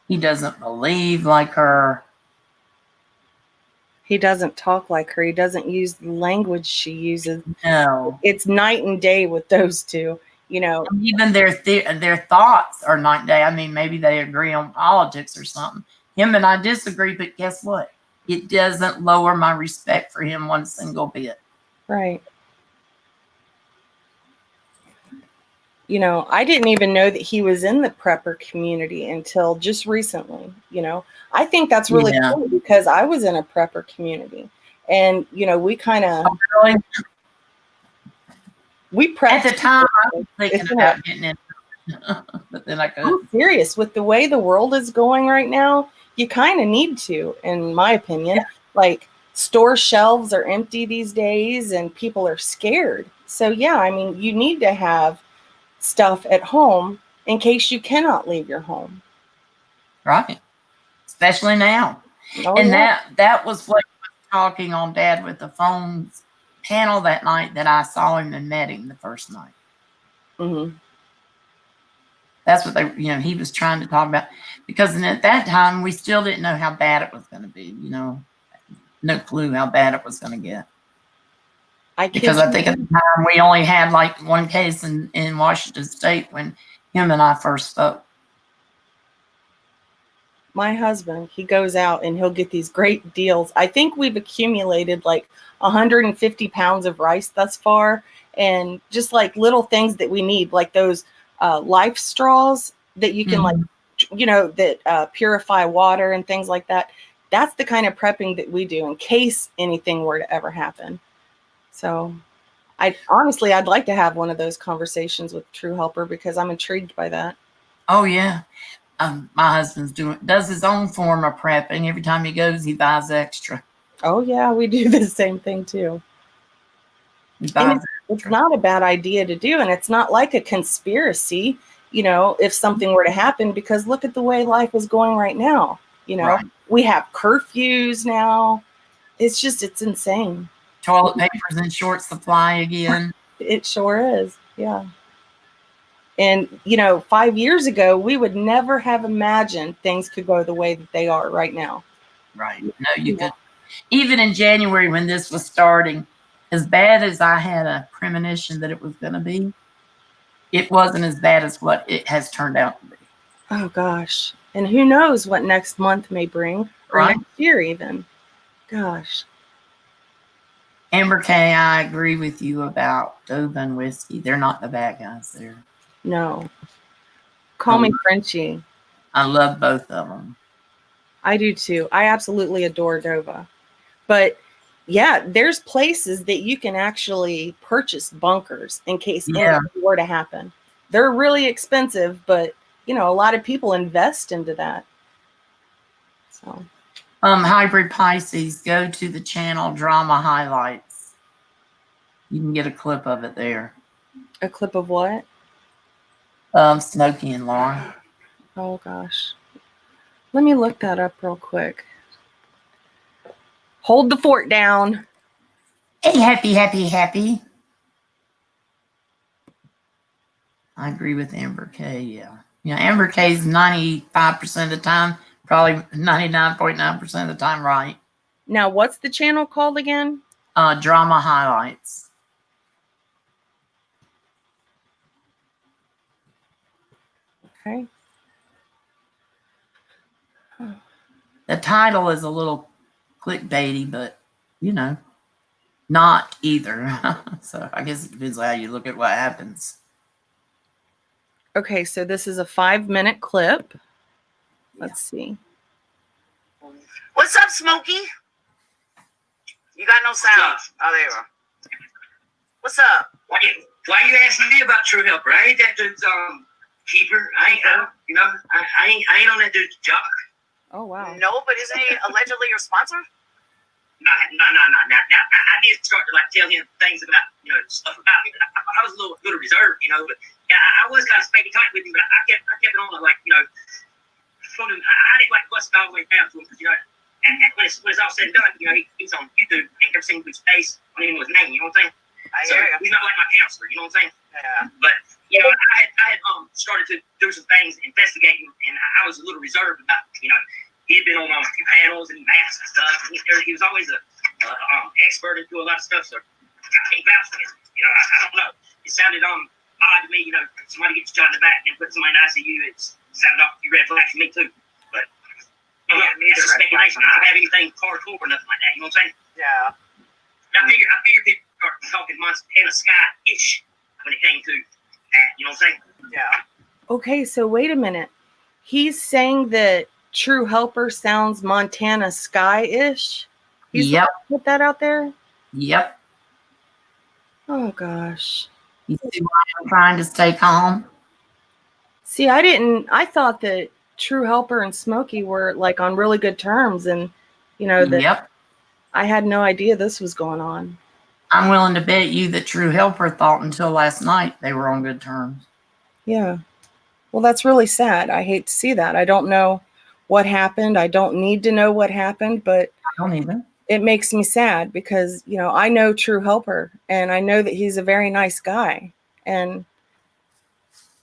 He doesn't believe like her. He doesn't talk like her. He doesn't use the language she uses. No. It's night and day with those two. You know, And even their thoughts are night and day. I mean, maybe they agree on politics or something. Him and I disagree, but guess what? It doesn't lower my respect for him one single bit. right. You know, I didn't even know that he was in the prepper community until just recently. You know, I think that's really Yeah. cool because I was in a prepper community, and you know, we kind of Really? we prepped At the time, I was thinking Isn't about it? getting in, but then I I'm couldn't. serious. With the way the world is going right now, you kind of need to, in my opinion. Yeah. Like, store shelves are empty these days and people are scared. So, yeah, I mean, you need to have stuff at home in case you cannot leave your home. Right. Especially now. Oh, And yeah. that was what he was talking on Dad with the phones panel that night that I saw him and met him the first night. Mm-hmm. That's what he was trying to talk about. Because at that time, we still didn't know how bad it was going to be, no clue how bad it was going to get. Because I think at the time we only had like one case in Washington State when him and I first spoke. My husband, he goes out and he'll get these great deals. I think we've accumulated like 150 pounds of rice thus far, and just like little things that we need, like those life straws that you can that purify water and things like that. That's the kind of prepping that we do in case anything were to ever happen. So I'd like to have one of those conversations with True Helper because I'm intrigued by that. Oh yeah. My husband's does his own form of prepping. Every time he goes, he buys extra. Oh yeah, we do the same thing too. And it's not a bad idea to do, and it's not like a conspiracy, if something were to happen, because look at the way life is going right now. Right. We have curfews now. It's insane. Toilet paper's in short supply again. It sure is. Yeah. And 5 years ago, we would never have imagined things could go the way that they are right now. Right. No, you could. Even in January when this was starting, as bad as I had a premonition that it was going to be, it wasn't as bad as what it has turned out to be. Oh gosh. And who knows what next month may bring, or next year even. Gosh. Amber K, I agree with you about Dove and Whiskey. They're not the bad guys there. No. Call me Frenchie. I love both of them. I do too. I absolutely adore Dova. But yeah, there's places that you can actually purchase bunkers in case anything were to happen. They're really expensive, but a lot of people invest into that. So Hybrid Pisces, go to the channel Drama Highlights. You can get a clip of it there. A clip of what? Smokey and Laura. Oh gosh. Let me look that up real quick. Hold the fort down. Hey, happy. I agree with Amber K. Yeah. Amber K is 95% of the time, probably 99.9% of the time right. Now, what's the channel called again? Drama Highlights. Okay. The title is a little clickbaity, but not either. So I guess it depends on how you look at what happens. Okay, so this is a 5-minute clip. Let's see. What's up, Smokey? You got no sound. Oh, there you go. What's up? Why you asking me about True Helper? I ain't that dude's keeper. I ain't on that dude's job. Oh wow. No, but isn't he allegedly your sponsor? No. Now, I did start to like tell him things about, stuff about me. But I was a little reserved, but yeah, I was kind of spanking tight with him. But I kept it on, like, from him. I didn't like bust it all the way down to him because, and when it's all said and done, he was on YouTube. I ain't never seen his face, I didn't even know his name. You know what I'm saying? So he's not like my counselor. You know what I'm saying? Yeah. But I had started to do some things, investigating, and I was a little reserved about, he had been on a few panels and he masked and stuff. And he was always a expert into a lot of stuff. So I can't vouch for him. I don't know. It sounded odd to me. Somebody gets shot in the back and put somebody in ICU. It sounded off a few red flags for me too. But that's speculation. I don't have anything hardcore or nothing like that. You know what I'm saying? Yeah. I figure people are talking Montana Sky-ish when it came to that. You know what I'm saying? Yeah. Okay, so wait a minute. He's saying that True Helper sounds Montana Sky-ish? Yep. Put that out there? Yep. Oh, gosh. You see why I'm trying to stay calm? See, I thought that True Helper and Smokey were like on really good terms, and that Yep. I had no idea this was going on. I'm willing to bet you that True Helper thought until last night they were on good terms. Yeah. Well, that's really sad. I hate to see that. I don't know what happened. I don't need to know what happened, but I don't either. it makes me sad because, I know True Helper and I know that he's a very nice guy. And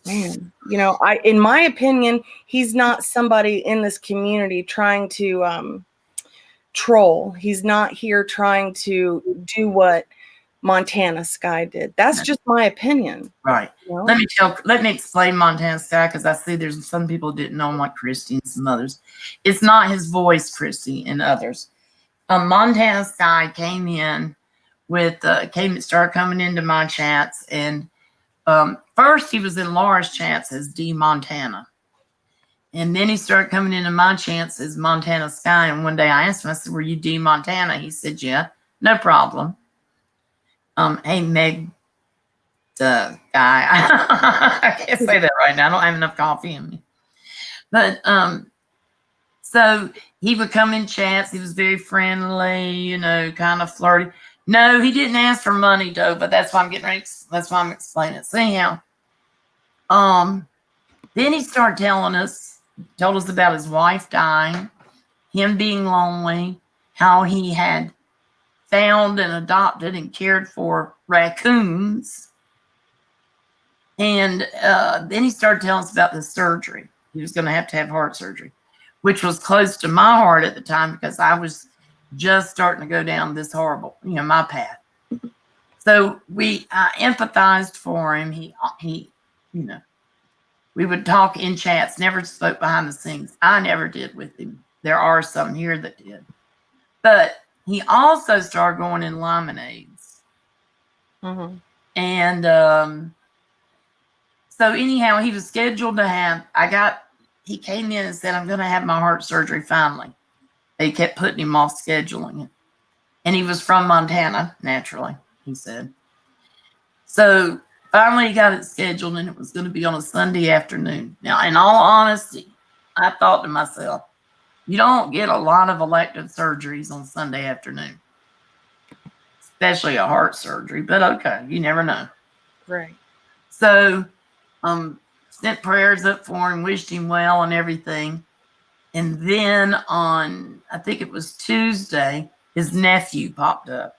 man, in my opinion, he's not somebody in this community trying to troll. He's not here trying to do what Montana Sky did. That's just my opinion. Right. Let me explain Montana Sky, because I see there's some people who didn't know him, like Christy and some others. It's not his voice, Christy and others. Montana Sky came in started coming into my chats, and first he was in Laura's chats as D Montana. And then he started coming into my chats as Montana Sky. And one day I asked him, I said, "Were you D Montana?" He said, "Yeah, no problem." Hey, Meg, guy, I can't say that right now. I don't have enough coffee in me. But so he would come in chats. He was very friendly, kind of flirty. No, he didn't ask for money, though. But that's why I'm getting ready. That's why I'm explaining it. So anyhow, then he started told us about his wife dying, him being lonely, how he had found and adopted and cared for raccoons. And then he started telling us about the surgery. He was going to have heart surgery, which was close to my heart at the time because I was just starting to go down this horrible, my path. So I empathized for him. He, we would talk in chats, never spoke behind the scenes. I never did with him. There are some here that did. But he also started going in lemonades. Mm-hmm. And so anyhow, he was scheduled to have, he came in and said, "I'm going to have my heart surgery finally." They kept putting him off scheduling it. And he was from Montana, naturally, he said. So finally he got it scheduled, and it was going to be on a Sunday afternoon. Now, in all honesty, I thought to myself, you don't get a lot of elective surgeries on Sunday afternoon, especially a heart surgery, but okay, you never know. Right. So sent prayers up for him, wished him well and everything. And then on, I think it was Tuesday, his nephew popped up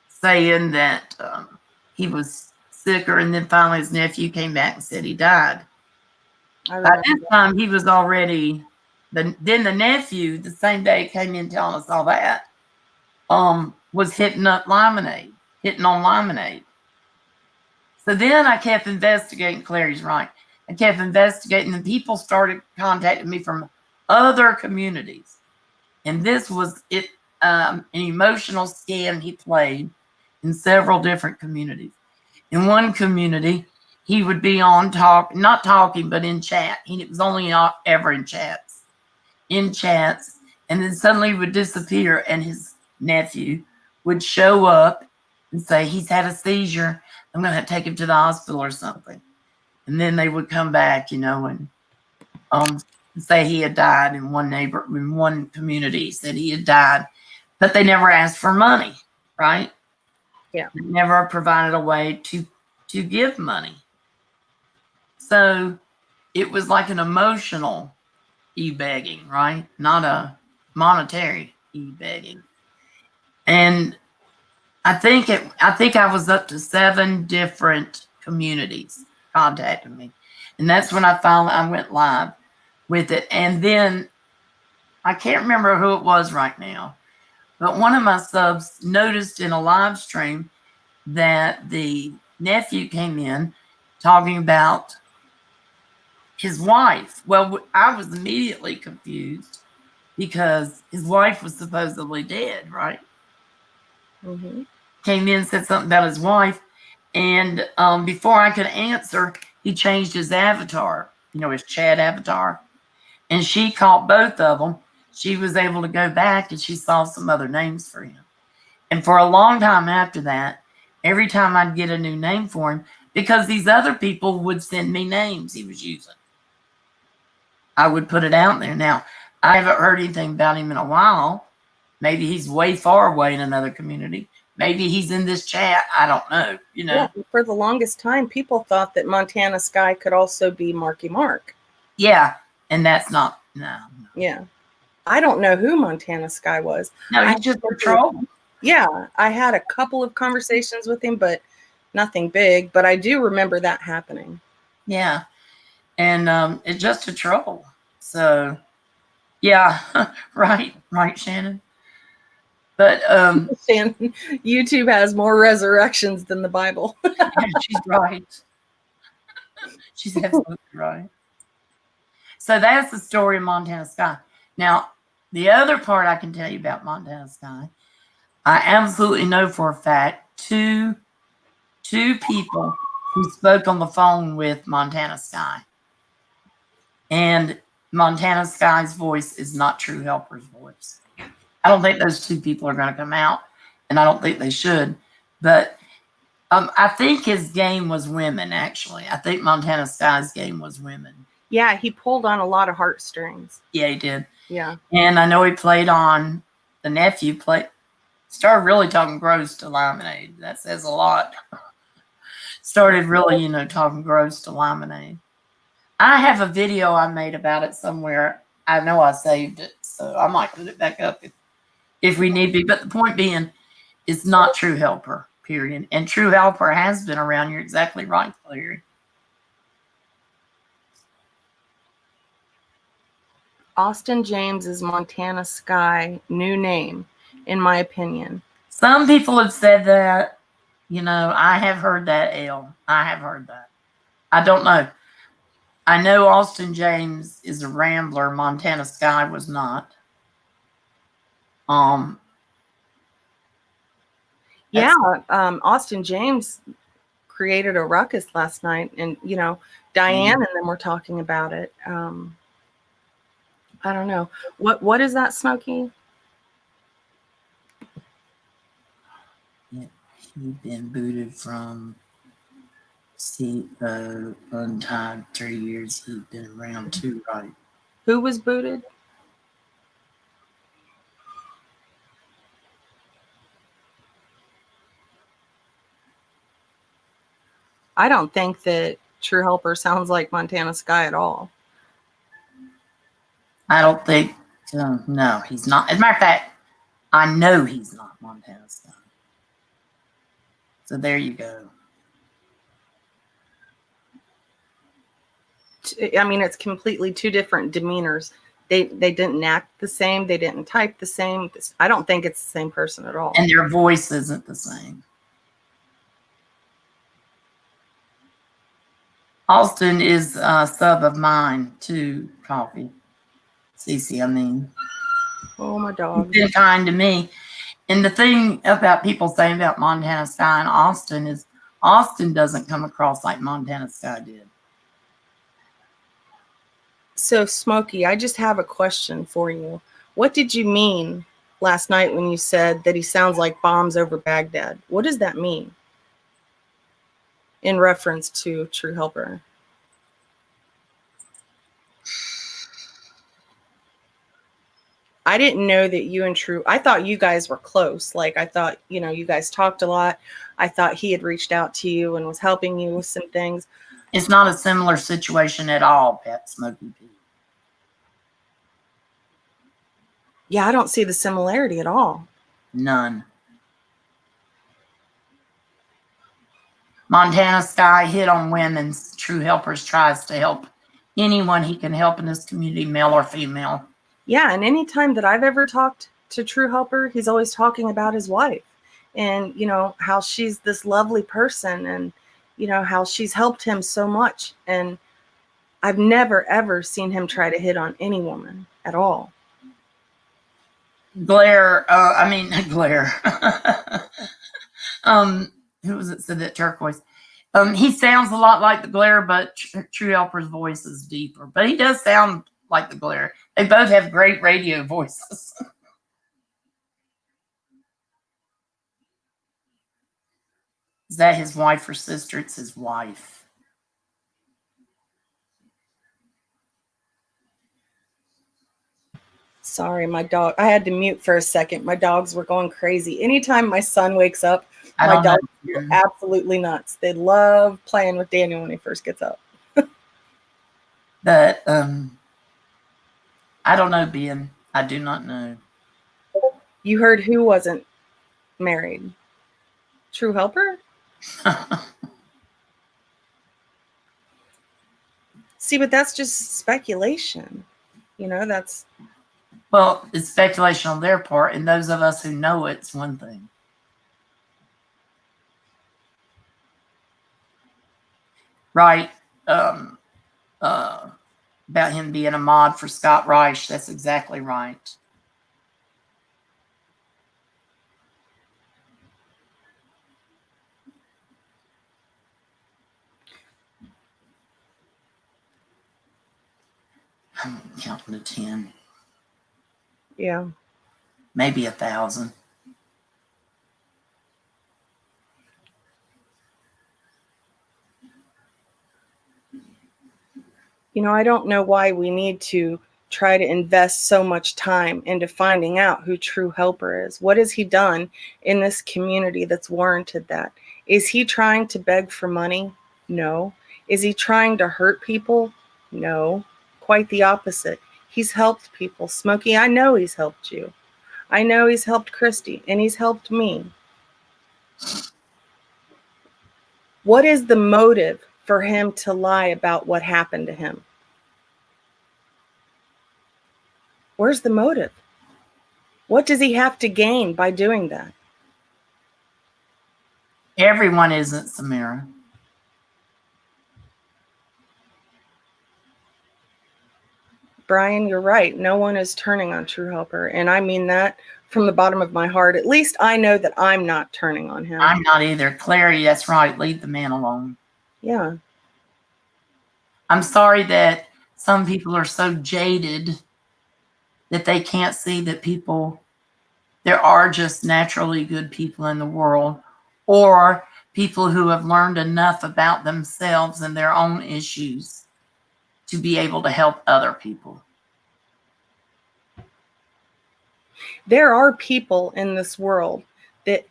saying that he was sicker. And then finally his nephew came back and said he died. By this time he was already, then the nephew, the same day came in telling us all that, was hitting on lemonade. So then I kept investigating. Clary's right. I kept investigating, and people started contacting me from other communities. And this was an emotional scam he played in several different communities. In one community, he would be on not talking, but in chat. It was only ever in chats. And then suddenly would disappear, and his nephew would show up and say, "He's had a seizure. I'm going to have to take him to the hospital or something." And then they would come back, and say he had died in one community, said he had died. but they never asked for money, right? Yeah. They never provided a way to give money. So it was like an emotional e-begging, right? Not a monetary e-begging. And I think I was up to 7 different communities contacted me. And that's when I went live with it. And then I can't remember who it was right now, but one of my subs noticed in a live stream that the nephew came in talking about his wife. Well, I was immediately confused because his wife was supposedly dead, right? Mm-hmm. Came in, said something about his wife, and before I could answer, he changed his avatar, his chat avatar, and she caught both of them. She was able to go back and she saw some other names for him. And for a long time after that, every time I'd get a new name for him, because these other people would send me names he was using, I would put it out there. Now, I haven't heard anything about him in a while. Maybe he's way far away in another community. Maybe he's in this chat. I don't know. Yeah, for the longest time, people thought that Montana Sky could also be Marky Mark. Yeah, and that's not, no. Yeah. I don't know who Montana Sky was. No, he's just a troll. Yeah, I had a couple of conversations with him, but nothing big. But I do remember that happening. Yeah, and it's just a troll. So, yeah, right, Shannon. But Shannon, YouTube has more resurrections than the Bible. yeah, she's right. She's absolutely right. So that's the story of Montana Sky. Now, the other part I can tell you about Montana Sky, I absolutely know for a fact two people who spoke on the phone with Montana Sky. And Montana Sky's voice is not True Helper's voice. I don't think those 2 people are going to come out, and I don't think they should. But I think his game was women, actually. I think Montana Sky's game was women. Yeah, he pulled on a lot of heartstrings. Yeah, he did. Yeah. And I know he played on, the nephew started really talking gross to Lemonade. That says a lot. Started really, talking gross to Lemonade. I have a video I made about it somewhere. I know I saved it, so I might put it back up if we need be. But the point being, it's not True Helper, period. And True Helper has been around. You're exactly right, Larry. Austin James is Montana Sky, new name, in my opinion. Some people have said that. I have heard that, Elle. I have heard that. I don't know. I know Austin James is a rambler. Montana Sky was not. Yeah, Austin James created a ruckus last night, and Diane and them were talking about it. I don't know what is that, Smokey? Yeah, he'd been booted from CEO Untied 3 years. He'd been around too, right? Who was booted? I don't think that True Helper sounds like Montana Sky at all. I don't think so. No, he's not. As a matter of fact, I know he's not Montana Sky. So there you go. I mean, it's completely 2 different demeanors. They didn't act the same. They didn't type the same. I don't think it's the same person at all. And their voice isn't the same. Austin is a sub of mine too, Coffee. Cece, I mean. Oh, my dog. He's been kind to me. And the thing about people saying about Montana Sky and Austin is Austin doesn't come across like Montana Sky did. So, Smokey, I just have a question for you. What did you mean last night when you said that he sounds like Bombs Over Baghdad? What does that mean in reference to True Helper? I didn't know that you and True, I thought you guys were close. Like, I thought, you guys talked a lot. I thought he had reached out to you and was helping you with some things. It's not a similar situation at all, Pet Smokey P. Yeah, I don't see the similarity at all. None. Montana Sky hit on women's True Helpers, tries to help anyone he can help in this community, male or female. Yeah, and anytime that I've ever talked to True Helper, he's always talking about his wife and, how she's this lovely person and, how she's helped him so much. And I've never, ever seen him try to hit on any woman at all. Glare. Who was it said that? Turquoise. He sounds a lot like the Glare, but True Helper's voice is deeper. But he does sound like the Glare. They both have great radio voices. Is that his wife or sister? It's his wife. Sorry, my dog. I had to mute for a second. My dogs were going crazy. Anytime my son wakes up, my dogs are absolutely nuts. They love playing with Daniel when he first gets up. But I don't know, Ben. I do not know. You heard who wasn't married? True Helper? See, but that's just speculation. That's... Well, it's speculation on their part, and those of us who know it's one thing. Right. About him being a mod for Scott Reich. That's exactly right. I'm counting to 10. Yeah. Maybe 1,000. I don't know why we need to try to invest so much time into finding out who True Helper is. What has he done in this community that's warranted that? Is he trying to beg for money? No. Is he trying to hurt people? No. Quite the opposite. He's helped people. Smokey, I know he's helped you. I know he's helped Christy, and he's helped me. What is the motive for him to lie about what happened to him? Where's the motive? What does he have to gain by doing that? Everyone isn't, Samira. Brian, you're right. No one is turning on True Helper. And I mean that from the bottom of my heart. At least I know that I'm not turning on him. I'm not either. Clary, that's right. Leave the man alone. Yeah. I'm sorry that some people are so jaded that they can't see that there are just naturally good people in the world, or people who have learned enough about themselves and their own issues to be able to help other people. There are people in this world that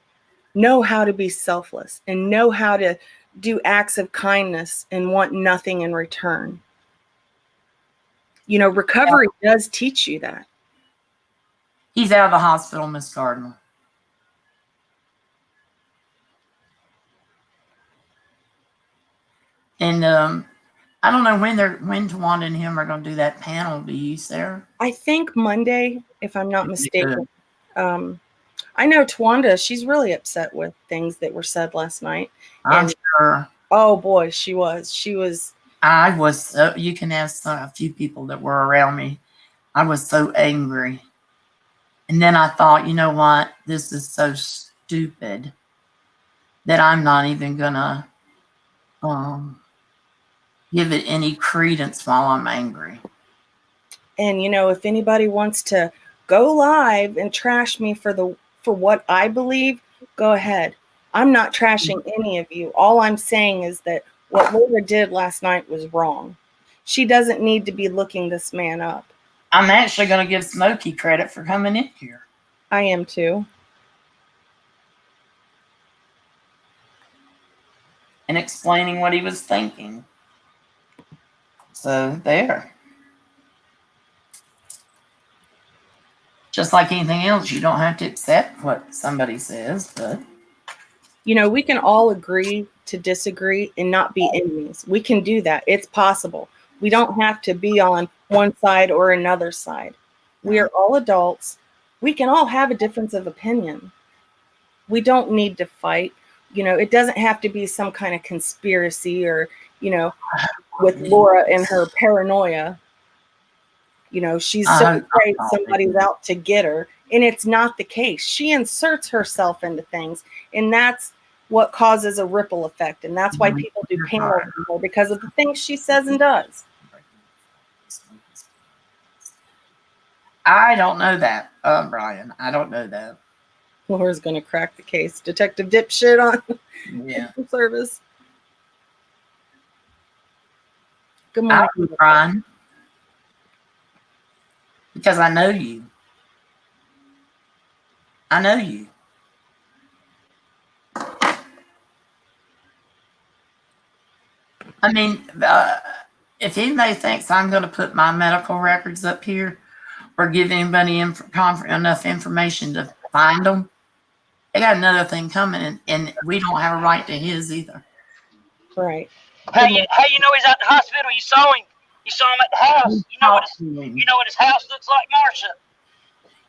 know how to be selfless and know how to do acts of kindness and want nothing in return. Recovery does teach you that. He's out of the hospital, Miss Gardner. And I don't know when Tawanda and him are going to do that panel. Do you, Sarah? I think Monday, if I'm not mistaken. I know Tawanda, she's really upset with things that were said last night. I'm sure. Oh boy, she was. I was. You can ask a few people that were around me. I was so angry. And then I thought, you know what? This is so stupid that I'm not even going to give it any credence while I'm angry. And, if anybody wants to go live and trash me for what I believe, go ahead. I'm not trashing any of you. All I'm saying is that what Laura did last night was wrong. She doesn't need to be looking this man up. I'm actually going to give Smokey credit for coming in here I am too. and explaining what he was thinking. So there. Just like anything else, you don't have to accept what somebody says, but You know, we can all agree to disagree and not be enemies. We can do that. It's possible. We don't have to be on one side or another side. We are all adults. We can all have a difference of opinion. We don't need to fight. You know, it doesn't have to be some kind of conspiracy or, you know, with Laura and her paranoia. You know, she's so afraid somebody's out to get her. And it's not the case. She inserts herself into things. And that's what causes a ripple effect. And that's why people do panels with her, because of the things she says and does. I don't know that, Brian. I don't know that. Laura's going to crack the case. Detective dipshit on service. Good morning. I'll be Brian. Because I know you. I know you. I mean, if anybody thinks I'm going to put my medical records up here or give anybody enough information to find them, they got another thing coming, and we don't have a right to his either. Right. How you know he's at the hospital? You saw him. You saw him at the house. You know what his house looks like, Marsha.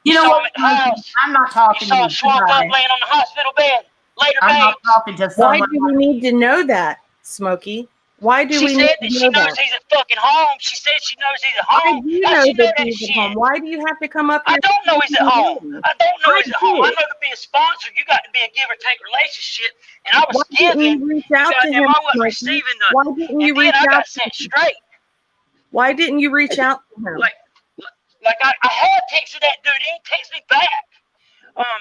You know saw what? him at the house. I'm not talking. You saw him swamped up, laying on the hospital bed. Later, I'm not talking to someone. Why do we need to know that, Smokey? Why do we need to know that? She said that she knows he's at fucking home. She said she knows he's at home. Why do you know that he's at home? Why do you have to come up here? I don't know he's at home. I don't know he's at home. I know to be a sponsor, you got to be a give or take relationship. And I was giving, and I wasn't receiving nothing. Why didn't you reach out? I got set straight. Why didn't you reach out to him? Like I had texted that dude. He didn't text me back.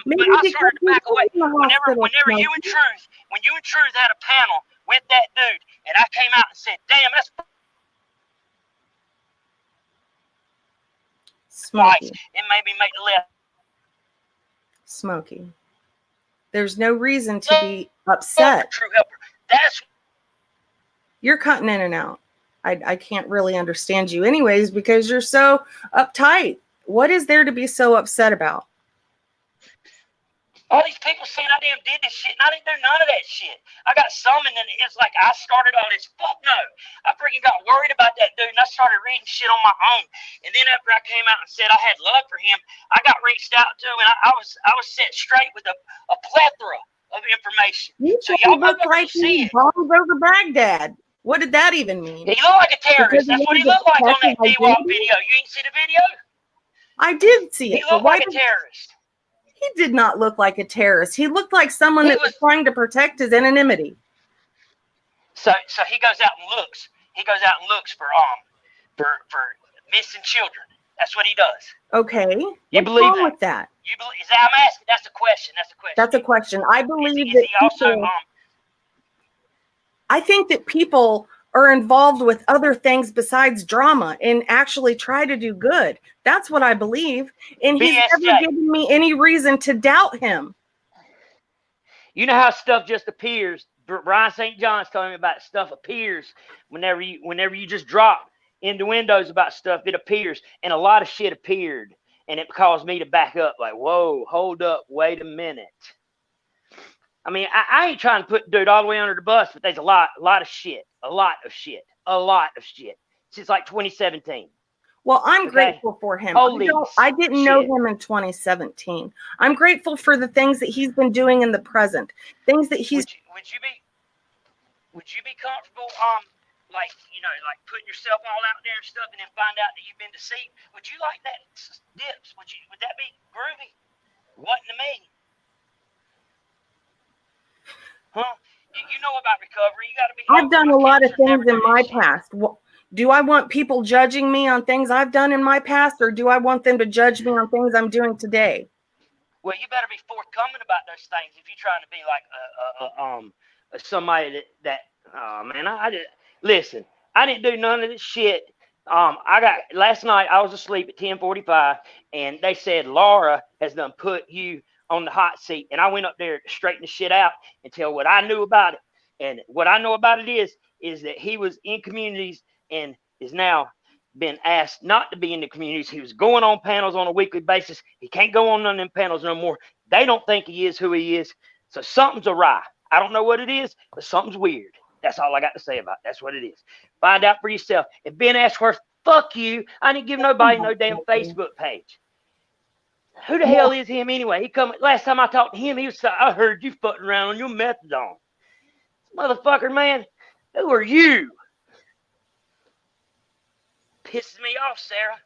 But I started to back away. Whenever you and Truth had a panel with that dude, and I came out and said, "Damn, that's Smokey." It made me make the left. Smokey, there's no reason to be upset. True helper. That's You're cutting in and out. I can't really understand you anyways because you're so uptight. What is there to be so upset about? All these people saying I damn did this shit, and I didn't do none of that shit. I got summoned, and it's like I started all this. Fuck no. I freaking got worried about that dude, and I started reading shit on my own. And then after I came out and said I had love for him, I got reached out to, and I was set straight with a plethora of information. So y'all look like he bombed over Baghdad. What did that even mean? He looked like a terrorist. That's what he looked like on that D-Walk video. You ain't see the video? I did see it. He looked like a terrorist. He did not look like a terrorist. He looked like someone that was trying to protect his anonymity. So he goes out and looks. He goes out and looks for missing children. That's what he does. Okay. You believe that? With that? You believe? Is that I'm asking? That's a question. That's a question. I believe that I think that people are involved with other things besides drama and actually try to do good. That's what I believe. And he's never given me any reason to doubt him. You know how stuff just appears. Brian St. John's telling me about stuff appears whenever you just drop into windows about stuff, it appears. And a lot of shit appeared. And it caused me to back up like, whoa, hold up, wait a minute. I mean, I ain't trying to put dude all the way under the bus, but there's a lot of shit since like 2017. Well, I'm grateful for him. I didn't know him in 2017. I'm grateful for the things that he's been doing in the present. Things that he's. Would you be comfortable, like putting yourself all out there and stuff, and then find out that you've been deceived? Would you like that, Dips? Would that be groovy? Wasn't to me. Huh? You know about recovery. You got to be. I've done a lot of things in my past. Do I want people judging me on things I've done in my past, or do I want them to judge me on things I'm doing today? Well, you better be forthcoming about those things if you're trying to be like somebody that. Oh man, listen. I didn't do none of this shit I got last night. I was asleep at 10:45, and they said Laura has done put you on the hot seat, and I went up there to straighten the shit out and tell what I knew about it. And what I know about it is that he was in communities and is now been asked not to be in the communities. He was going on panels on a weekly basis. He can't go on none of them panels no more. They don't think he is who he is. So something's awry. I don't know what it is, but something's weird. That's all I got to say about it. That's what it is. Find out for yourself. If Ben Ashworth, fuck you. I didn't give nobody no damn Facebook page. Who the hell is him anyway? He come last time I talked to him, he was I heard you fucking around on your methadone. Motherfucker, man, who are you? Pisses me off, Sarah.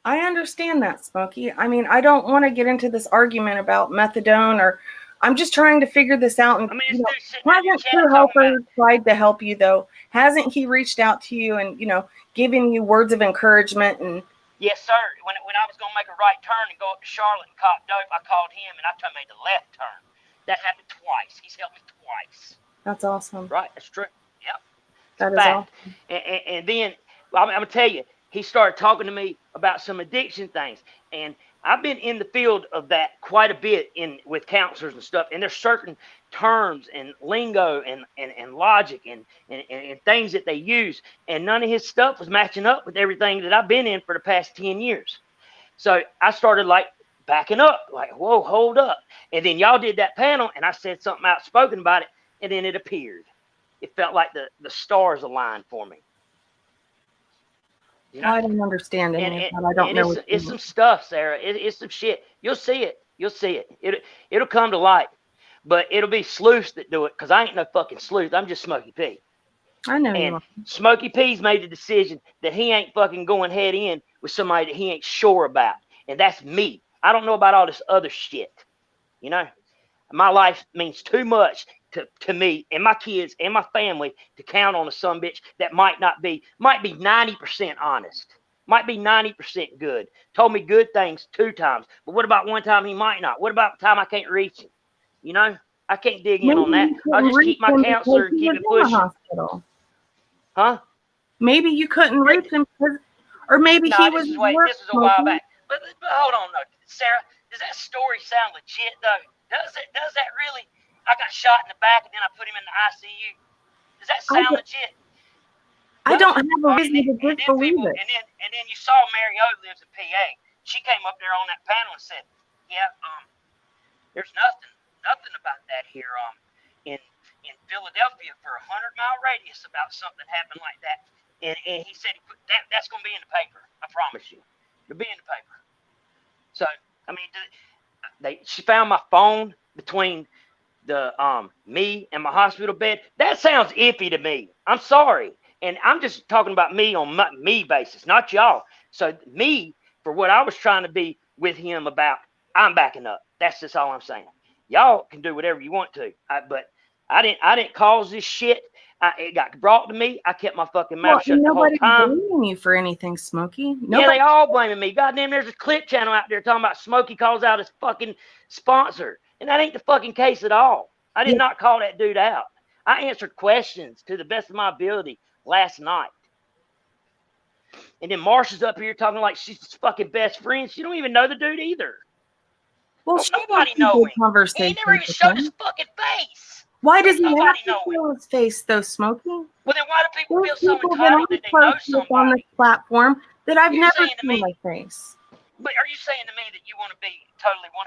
I understand that, Smokey. I mean, I don't want to get into this argument about methadone, or I'm just trying to figure this out. And I mean, you know, hasn't True Helper tried to help you, though? Hasn't he reached out to you and, you know, giving you words of encouragement? And yes, sir. When I was going to make a right turn and go up to Charlotte and cop dope, I called him and I made the left turn. That happened twice. He's helped me twice. That's awesome. Right, that's true. Yep. That is awesome. And then I'm going to tell you, he started talking to me about some addiction things. And I've been in the field of that quite a bit with counselors and stuff. And there's certain terms and lingo and logic and things that they use. And none of his stuff was matching up with everything that I've been in for the past 10 years. So I started like backing up, like, whoa, hold up. And then y'all did that panel and I said something outspoken about it. And then it appeared. It felt like the stars aligned for me. You know? I don't understand any of that. I don't know. It's some stuff, Sarah. It's some shit. You'll see it. You'll see it. It'll come to light. But it'll be sleuths that do it, because I ain't no fucking sleuth. I'm just Smokey P. I know. And Smokey P's made the decision that he ain't fucking going head in with somebody that he ain't sure about. And that's me. I don't know about all this other shit. You know? My life means too much to me and my kids and my family to count on a sumbitch that might be 90% honest, might be 90% good, told me good things 2 times, but what about one time he might not? What about the time I can't reach him? You know, I can't dig in on that. I'll just keep my counselor and keep it pushing. Huh? Maybe you couldn't reach him because, or maybe he was. This was a while back. But hold on, though, Sarah. Does that story sound legit though? Does that really? I got shot in the back and then I put him in the ICU. Does that sound legit? I don't have a reason to disbelieve it. And then you saw Mary O lives in PA. She came up there on that panel and said, "Yeah, there's nothing about that here in Philadelphia for a 100-mile radius about something happened like that." And he said that's going to be in the paper. I promise you, it'll be in the paper. So I mean, she found my phone between the me and my hospital bed. That sounds iffy to me. I'm sorry. And I'm just talking about me on me basis, not y'all. So me, for what I was trying to be with him about, I'm backing up. That's just all I'm saying. Y'all can do whatever you want to. But I didn't cause this shit. It got brought to me. I kept my fucking mouth shut the whole time. Nobody's blaming you for anything, Smokey. Yeah, they all blaming me. Goddamn, there's a clip channel out there talking about Smokey calls out his fucking sponsor. And that ain't the fucking case at all. I did not call that dude out. I answered questions to the best of my ability last night. And then Marsha's up here talking like she's his fucking best friend. She don't even know the dude either. Well, nobody know him. He never even showed his fucking face. Why does he have to show his face, though, Smokey? Well, then why do people feel so entitled that they know somebody on this platform that I've never seen my face? But are you saying to me that you want to be totally 100%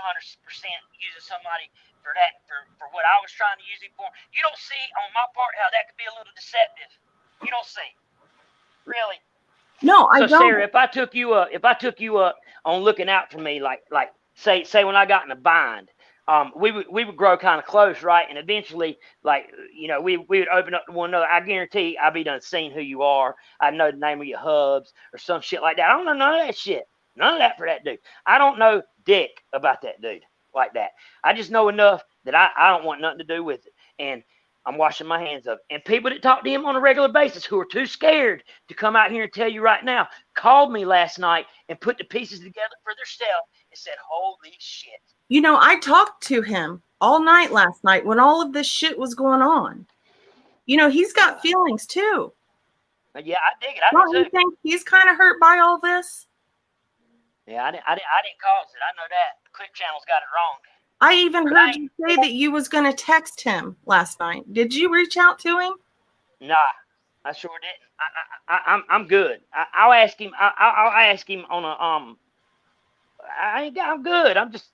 using somebody for that, for what I was trying to use it for? You don't see on my part how that could be a little deceptive. You don't see. Really? No, I don't. So Sarah, if I took you up on looking out for me, like say when I got in a bind, we would grow kind of close, right? And eventually, like, you know, we would open up to one another. I guarantee I'd be done seeing who you are. I know the name of your hubs or some shit like that. I don't know none of that shit. None of that for that dude. I don't know dick about that dude like that. I just know enough that I don't want nothing to do with it. And I'm washing my hands of it. And people that talk to him on a regular basis who are too scared to come out here and tell you right now called me last night and put the pieces together for themselves and said, holy shit. You know, I talked to him all night last night when all of this shit was going on. You know, he's got feelings too. Yeah, I dig it. I Don't do you too. think he's kind of hurt by all this? Yeah, I didn't cause it. I know that. The Click Channel's got it wrong. I even But heard you say that you was going to text him last night. Did you reach out to him? Nah, I sure didn't. I'm good. I'll ask him. I'll ask him on a I'm good. I'm just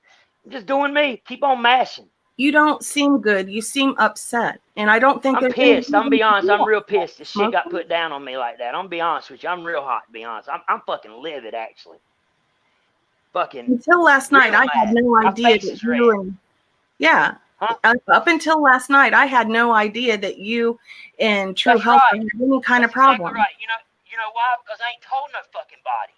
doing me. Keep on mashing. You don't seem good. You seem upset. And I don't think I'm there's any pissed. I'm gonna reason be to honest. do I'm that, real pissed. This shit got Smokey. put down on me like that. I'm gonna be honest with you. I'm real hot, to be honest. I'm fucking livid, actually. Fucking Until last night, real I had mad. no My idea face that is you red. and yeah. Huh? Up until last night, I had no idea that you and True That's Helper right. had any kind That's of exactly problem. right. You know why? Because I ain't told no fucking body.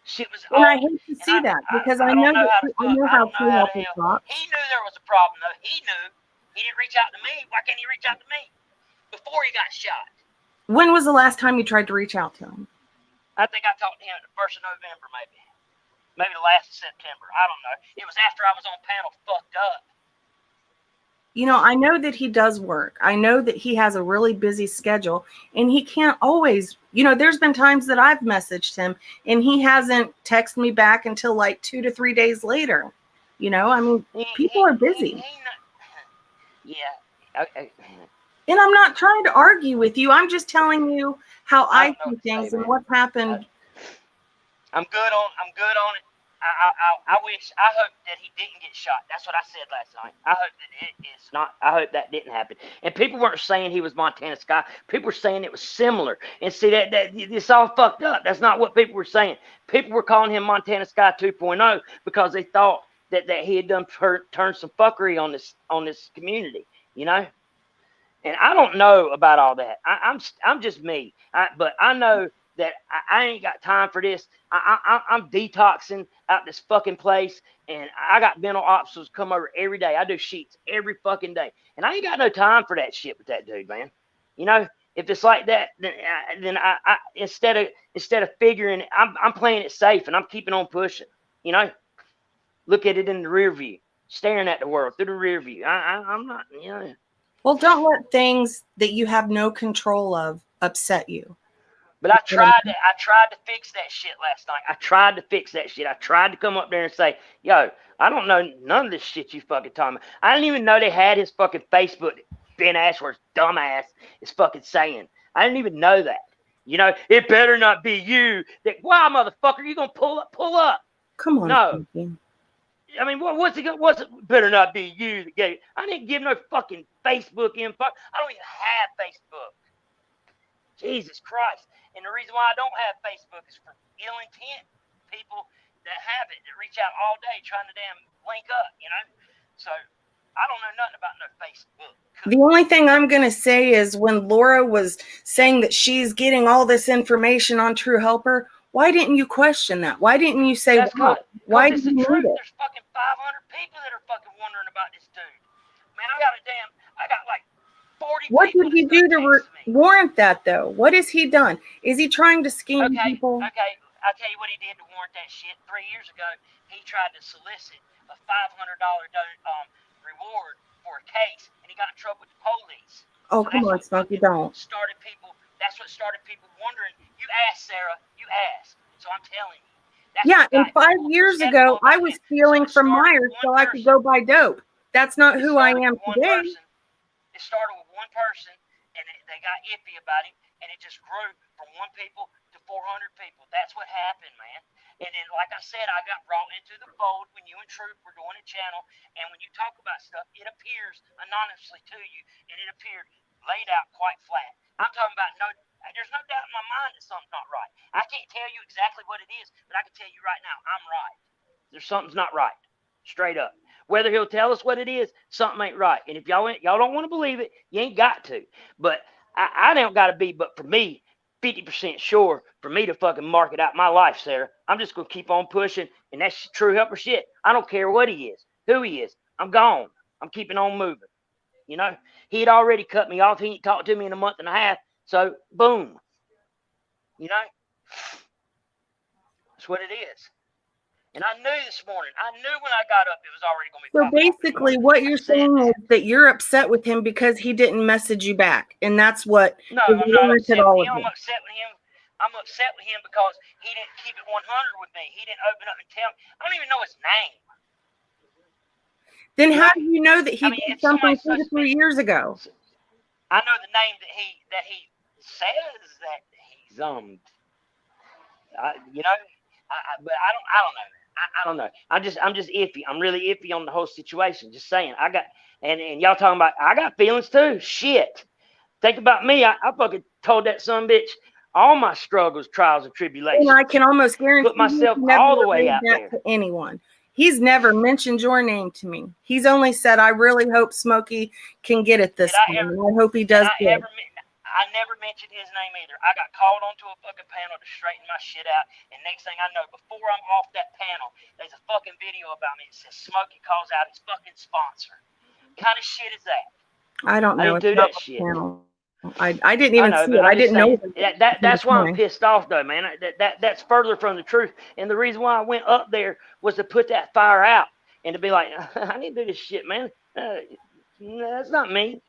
Shit was And I all, hate to and see that because I I don't know know that how to I fuck. know I how don't know True how to Helper hell. talks. He knew there was a problem though. He knew. He didn't reach out to me. Why can't he reach out to me before he got shot? When was the last time you tried to reach out to him? I think I talked to him the 1st of November, maybe the last of September. I don't know. It was after I was on panel fucked up. You know, I know that he does work. I know that he has a really busy schedule and he can't always, there's been times that I've messaged him and he hasn't texted me back until like 2 to 3 days later. I mean, people are busy. Yeah. And I'm not trying to argue with you. I'm just telling you how I see things and what's happened. I'm good on it. I hope that he didn't get shot. That's what I said last night. I hope that it's not. I hope that didn't happen. And people weren't saying he was Montana Sky. People were saying it was similar. And see that it's all fucked up. That's not what people were saying. People were calling him Montana Sky 2.0 because they thought that he had done turned some fuckery on this community. And I don't know about all that. I'm just me. But I know that I ain't got time for this. I'm detoxing out this fucking place, and I got mental officers come over every day. I do sheets every fucking day, and I ain't got no time for that shit with that dude, man. If it's like that, then I instead of figuring, I'm playing it safe, and I'm keeping on pushing. Look at it in the rear view, staring at the world through the rear view. I'm not, Well, don't let things that you have no control of upset you. But I tried to fix that shit last night. I tried to fix that shit. I tried to come up there and say, yo, I don't know none of this shit you fucking talking about. I didn't even know they had his fucking Facebook, Ben Ashworth's dumbass is fucking saying. I didn't even know that. It better not be you. Why, motherfucker, you gonna pull up? Come on. No. Smokey. I mean, what's it better not be you that gave it? I didn't give no fucking Facebook info. I don't even have Facebook. Jesus Christ. And the reason why I don't have Facebook is for ill intent people that have it, that reach out all day trying to damn link up, So I don't know nothing about no Facebook. The only thing I'm going to say is when Laura was saying that she's getting all this information on True Helper, why didn't you question that? Why didn't you say, why did you need it? There's fucking 500 people that are fucking wondering about this dude. Man, I got like 40 What people did he do to warrant that, though? What has he done? Is he trying to scheme people? Okay. I'll tell you what he did to warrant that shit. 3 years ago, he tried to solicit a $500 reward for a case, and he got in trouble with the police. Oh, so come on, Smokey, don't. That's what started people wondering. You asked, Sarah. You asked. So I'm telling you. And 5 years ago, I was stealing from Myers so I could go buy dope. That's not who I am today. It started with one person, and they got iffy about him, and it just grew from 1 people to 400 people. That's what happened, man. And then, like I said, I got brought into the fold when you and Troop were doing a channel, and when you talk about stuff, it appears anonymously to you, and it appeared laid out quite flat. I'm talking about there's no doubt in my mind that something's not right. I can't tell you exactly what it is, but I can tell you right now, I'm right. Something's not right. Straight up. Whether he'll tell us what it is, something ain't right. And if y'all don't want to believe it, you ain't got to. But I don't got to be, but for me, 50% sure for me to fucking market out my life, Sarah. I'm just going to keep on pushing, and that's True Helper shit. I don't care what he is, who he is. I'm gone. I'm keeping on moving. He had already cut me off. He ain't talked to me in a month and a half. So, boom. That's what it is. And I knew this morning. I knew when I got up it was already going to be. So basically, what you're saying is that you're upset with him because he didn't message you back, and that's what No, is I'm not warranted upset all with of him. this. I'm upset with him because he didn't keep it 100 with me. He didn't open up and tell me. I don't even know his name. Then how do you know that he I mean, did if something somebody's 33 years ago? I know the name that he says that he's you know, but I don't know. I don't know. I'm just iffy. I'm really iffy on the whole situation. Just saying. I got and y'all talking about I got feelings too. Shit. Think about me. I fucking told that son bitch all my struggles, trials, and tribulations. And I can almost guarantee put myself he's never all the way relayed out that there to anyone. He's never mentioned your name to me. He's only said, "I really hope Smokey can get it this time. And I hope he does good." I never mentioned his name either. I got called onto a fucking panel to straighten my shit out, and next thing I know, before I'm off that panel, there's a fucking video about me. It says Smokey calls out his fucking sponsor. What kind of shit is that? I don't know. I didn't do that shit. Panel. I didn't even see it. I didn't know. That's why I'm pissed off, though, man. That's further from the truth. And the reason why I went up there was to put that fire out and to be like, I need to do this shit, man. That's not me.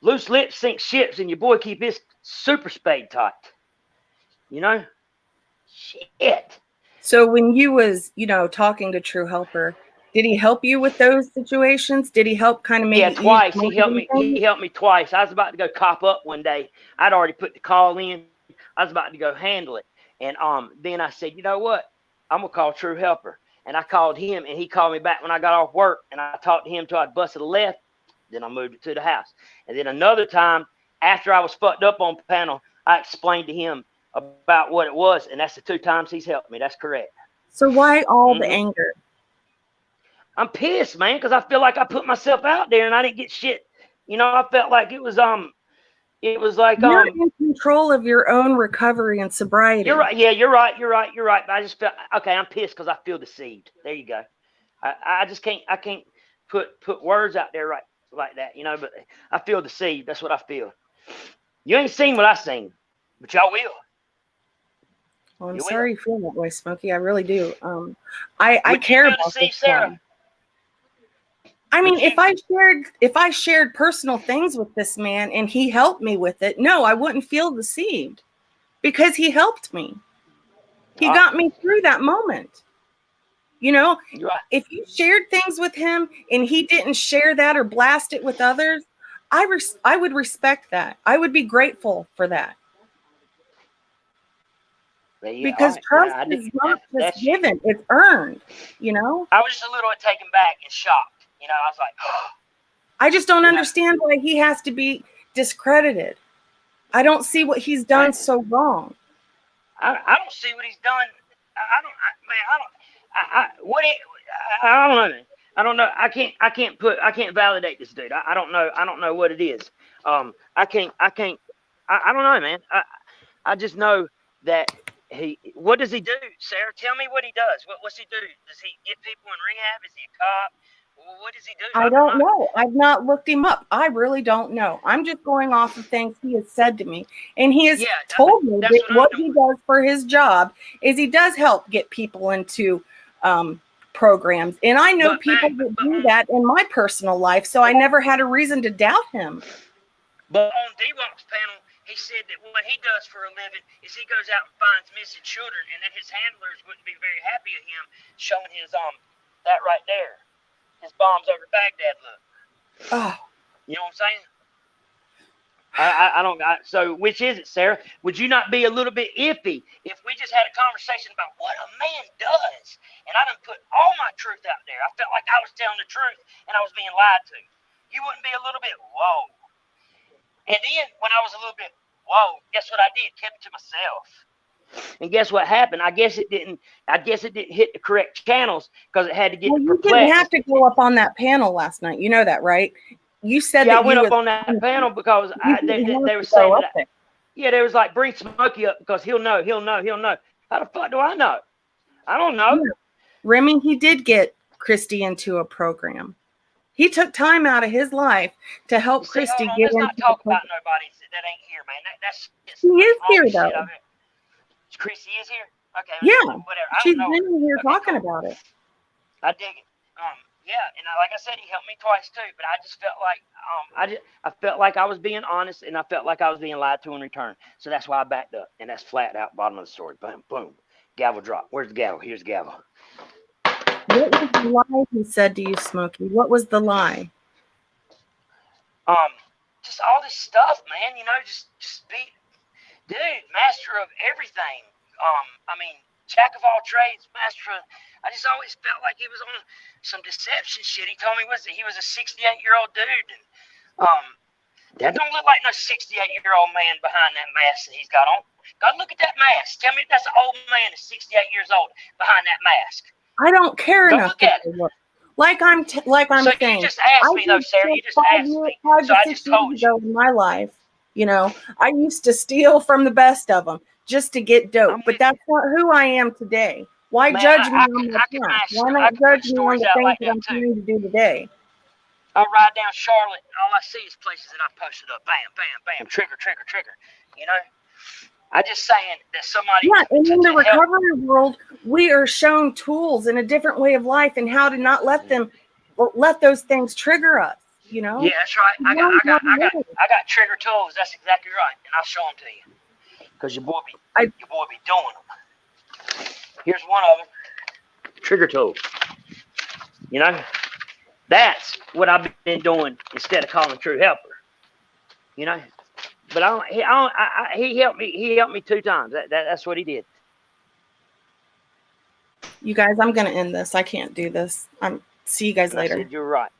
Loose lips sink ships, and your boy keep his super spade tight. You know? Shit. So when you was, talking to True Helper, did he help you with those situations? Did he help kind of maybe? Yeah, twice. He helped me. He helped me twice. I was about to go cop up one day. I'd already put the call in. I was about to go handle it. And then I said, you know what? I'm gonna call True Helper. And I called him, and he called me back when I got off work. And I talked to him till I busted a left. Then I moved it to the house. And then another time, after I was fucked up on panel, I explained to him about what it was. And that's the 2 times he's helped me. That's correct. So why all the anger? I'm pissed, man, because I feel like I put myself out there and I didn't get shit. I felt like it was like you're in control of your own recovery and sobriety. You're right. Yeah, you're right. But I just felt okay. I'm pissed because I feel deceived. There you go. I just can't. I can't put words out there right like that. But I feel deceived. That's what I feel. You ain't seen what I seen, but y'all will. Well, I'm sorry you feel that way, Smokey. I really do. I care about this, Sarah. I mean, if I shared personal things with this man and he helped me with it, no, I wouldn't feel deceived because he helped me. He got me through that moment. If you shared things with him and he didn't share that or blast it with others, I would respect that. I would be grateful for that. Because trust is not just given, it's earned, I was just a little taken back and shocked. I was like, oh. I just don't understand why he has to be discredited. I don't see what he's done so wrong. I don't see what he's done. I don't know. I don't know. I can't validate this dude. I don't know what it is. I don't know, man. I just know that what does he do, Sarah? Tell me what he does. What's he do? Does he get people in rehab? Is he a cop? What does he do? I don't know. I've not looked him up. I really don't know. I'm just going off of things he has said to me. And he has told me that what he does for his job is he does help get people into programs. And I know people that do that in my personal life, so I never had a reason to doubt him. But on D-Walk's panel, he said that what he does for a living is he goes out and finds missing children, and that his handlers wouldn't be very happy at him showing his that right there. His bombs over Baghdad look. Oh. You know what I'm saying? I don't. So which is it, Sarah? Would you not be a little bit iffy if we just had a conversation about what a man does, and I done put all my truth out there? I felt like I was telling the truth and I was being lied to. You wouldn't be a little bit whoa. And then when I was a little bit whoa, guess what I did? Kept it to myself. And guess what happened? I guess it didn't hit the correct channels because it had to get perplexed. You didn't have to go up on that panel last night. You know that, right? You said I went up on that panel because they were saying that. Yeah, they was like, bring Smokey up because he'll know. How the fuck do I know? I don't know. Yeah. Remy, he did get Christy into a program. He took time out of his life to help Christy get into. Let's not talk about nobody that ain't here, man. That's he is here though. Christy is here. Okay. Yeah, Whatever. I she's don't know. been in here Okay, talking cool. about it. I dig it. Yeah, and like I said, he helped me twice too. But I just felt like I felt like I was being honest, and I felt like I was being lied to in return. So that's why I backed up, and that's flat out bottom of the story. Boom, boom, gavel drop. Where's the gavel? Here's the gavel. What was the lie he said to you, Smokey? What was the lie? Just all this stuff, man. You know, just be, dude, master of everything. I mean, jack of all trades, master of. I just always felt like he was on some deception shit. He told me he was a 68-year-old dude, and that don't look like no 68-year-old man behind that mask that he's got on. God, look at that mask. Tell me if that's an old man that's 68 years old behind that mask. I don't care Go enough look at to it. look. Like I'm So saying. you just asked me though, Sarah. You just asked me. 5 So to I 6 just told years you. ago in my life, you know, I used to steal from the best of them just to get dope. But that's not who I am today. Why Man, judge me I on can my past? match. Why I not can judge put me on stories the out things like that that I'm too. trying to do today? I ride down Charlotte, all I see is places that I posted up. Bam, bam, bam. Trigger, trigger, trigger. You know? I just saying that somebody. Yeah, and in the to help. recovery world, we are shown tools and a different way of life and how to not let those things trigger us. You know? Yeah, that's right. I got trigger tools. That's exactly right, and I'll show them to you. Cause your boy be doing them. Here's one of them. Trigger tools. You know, that's what I've been doing instead of calling True Helper. You know, but he helped me. He helped me 2 times. That's what he did. You guys, I'm gonna end this. I can't do this. See you guys later. I said, you're right.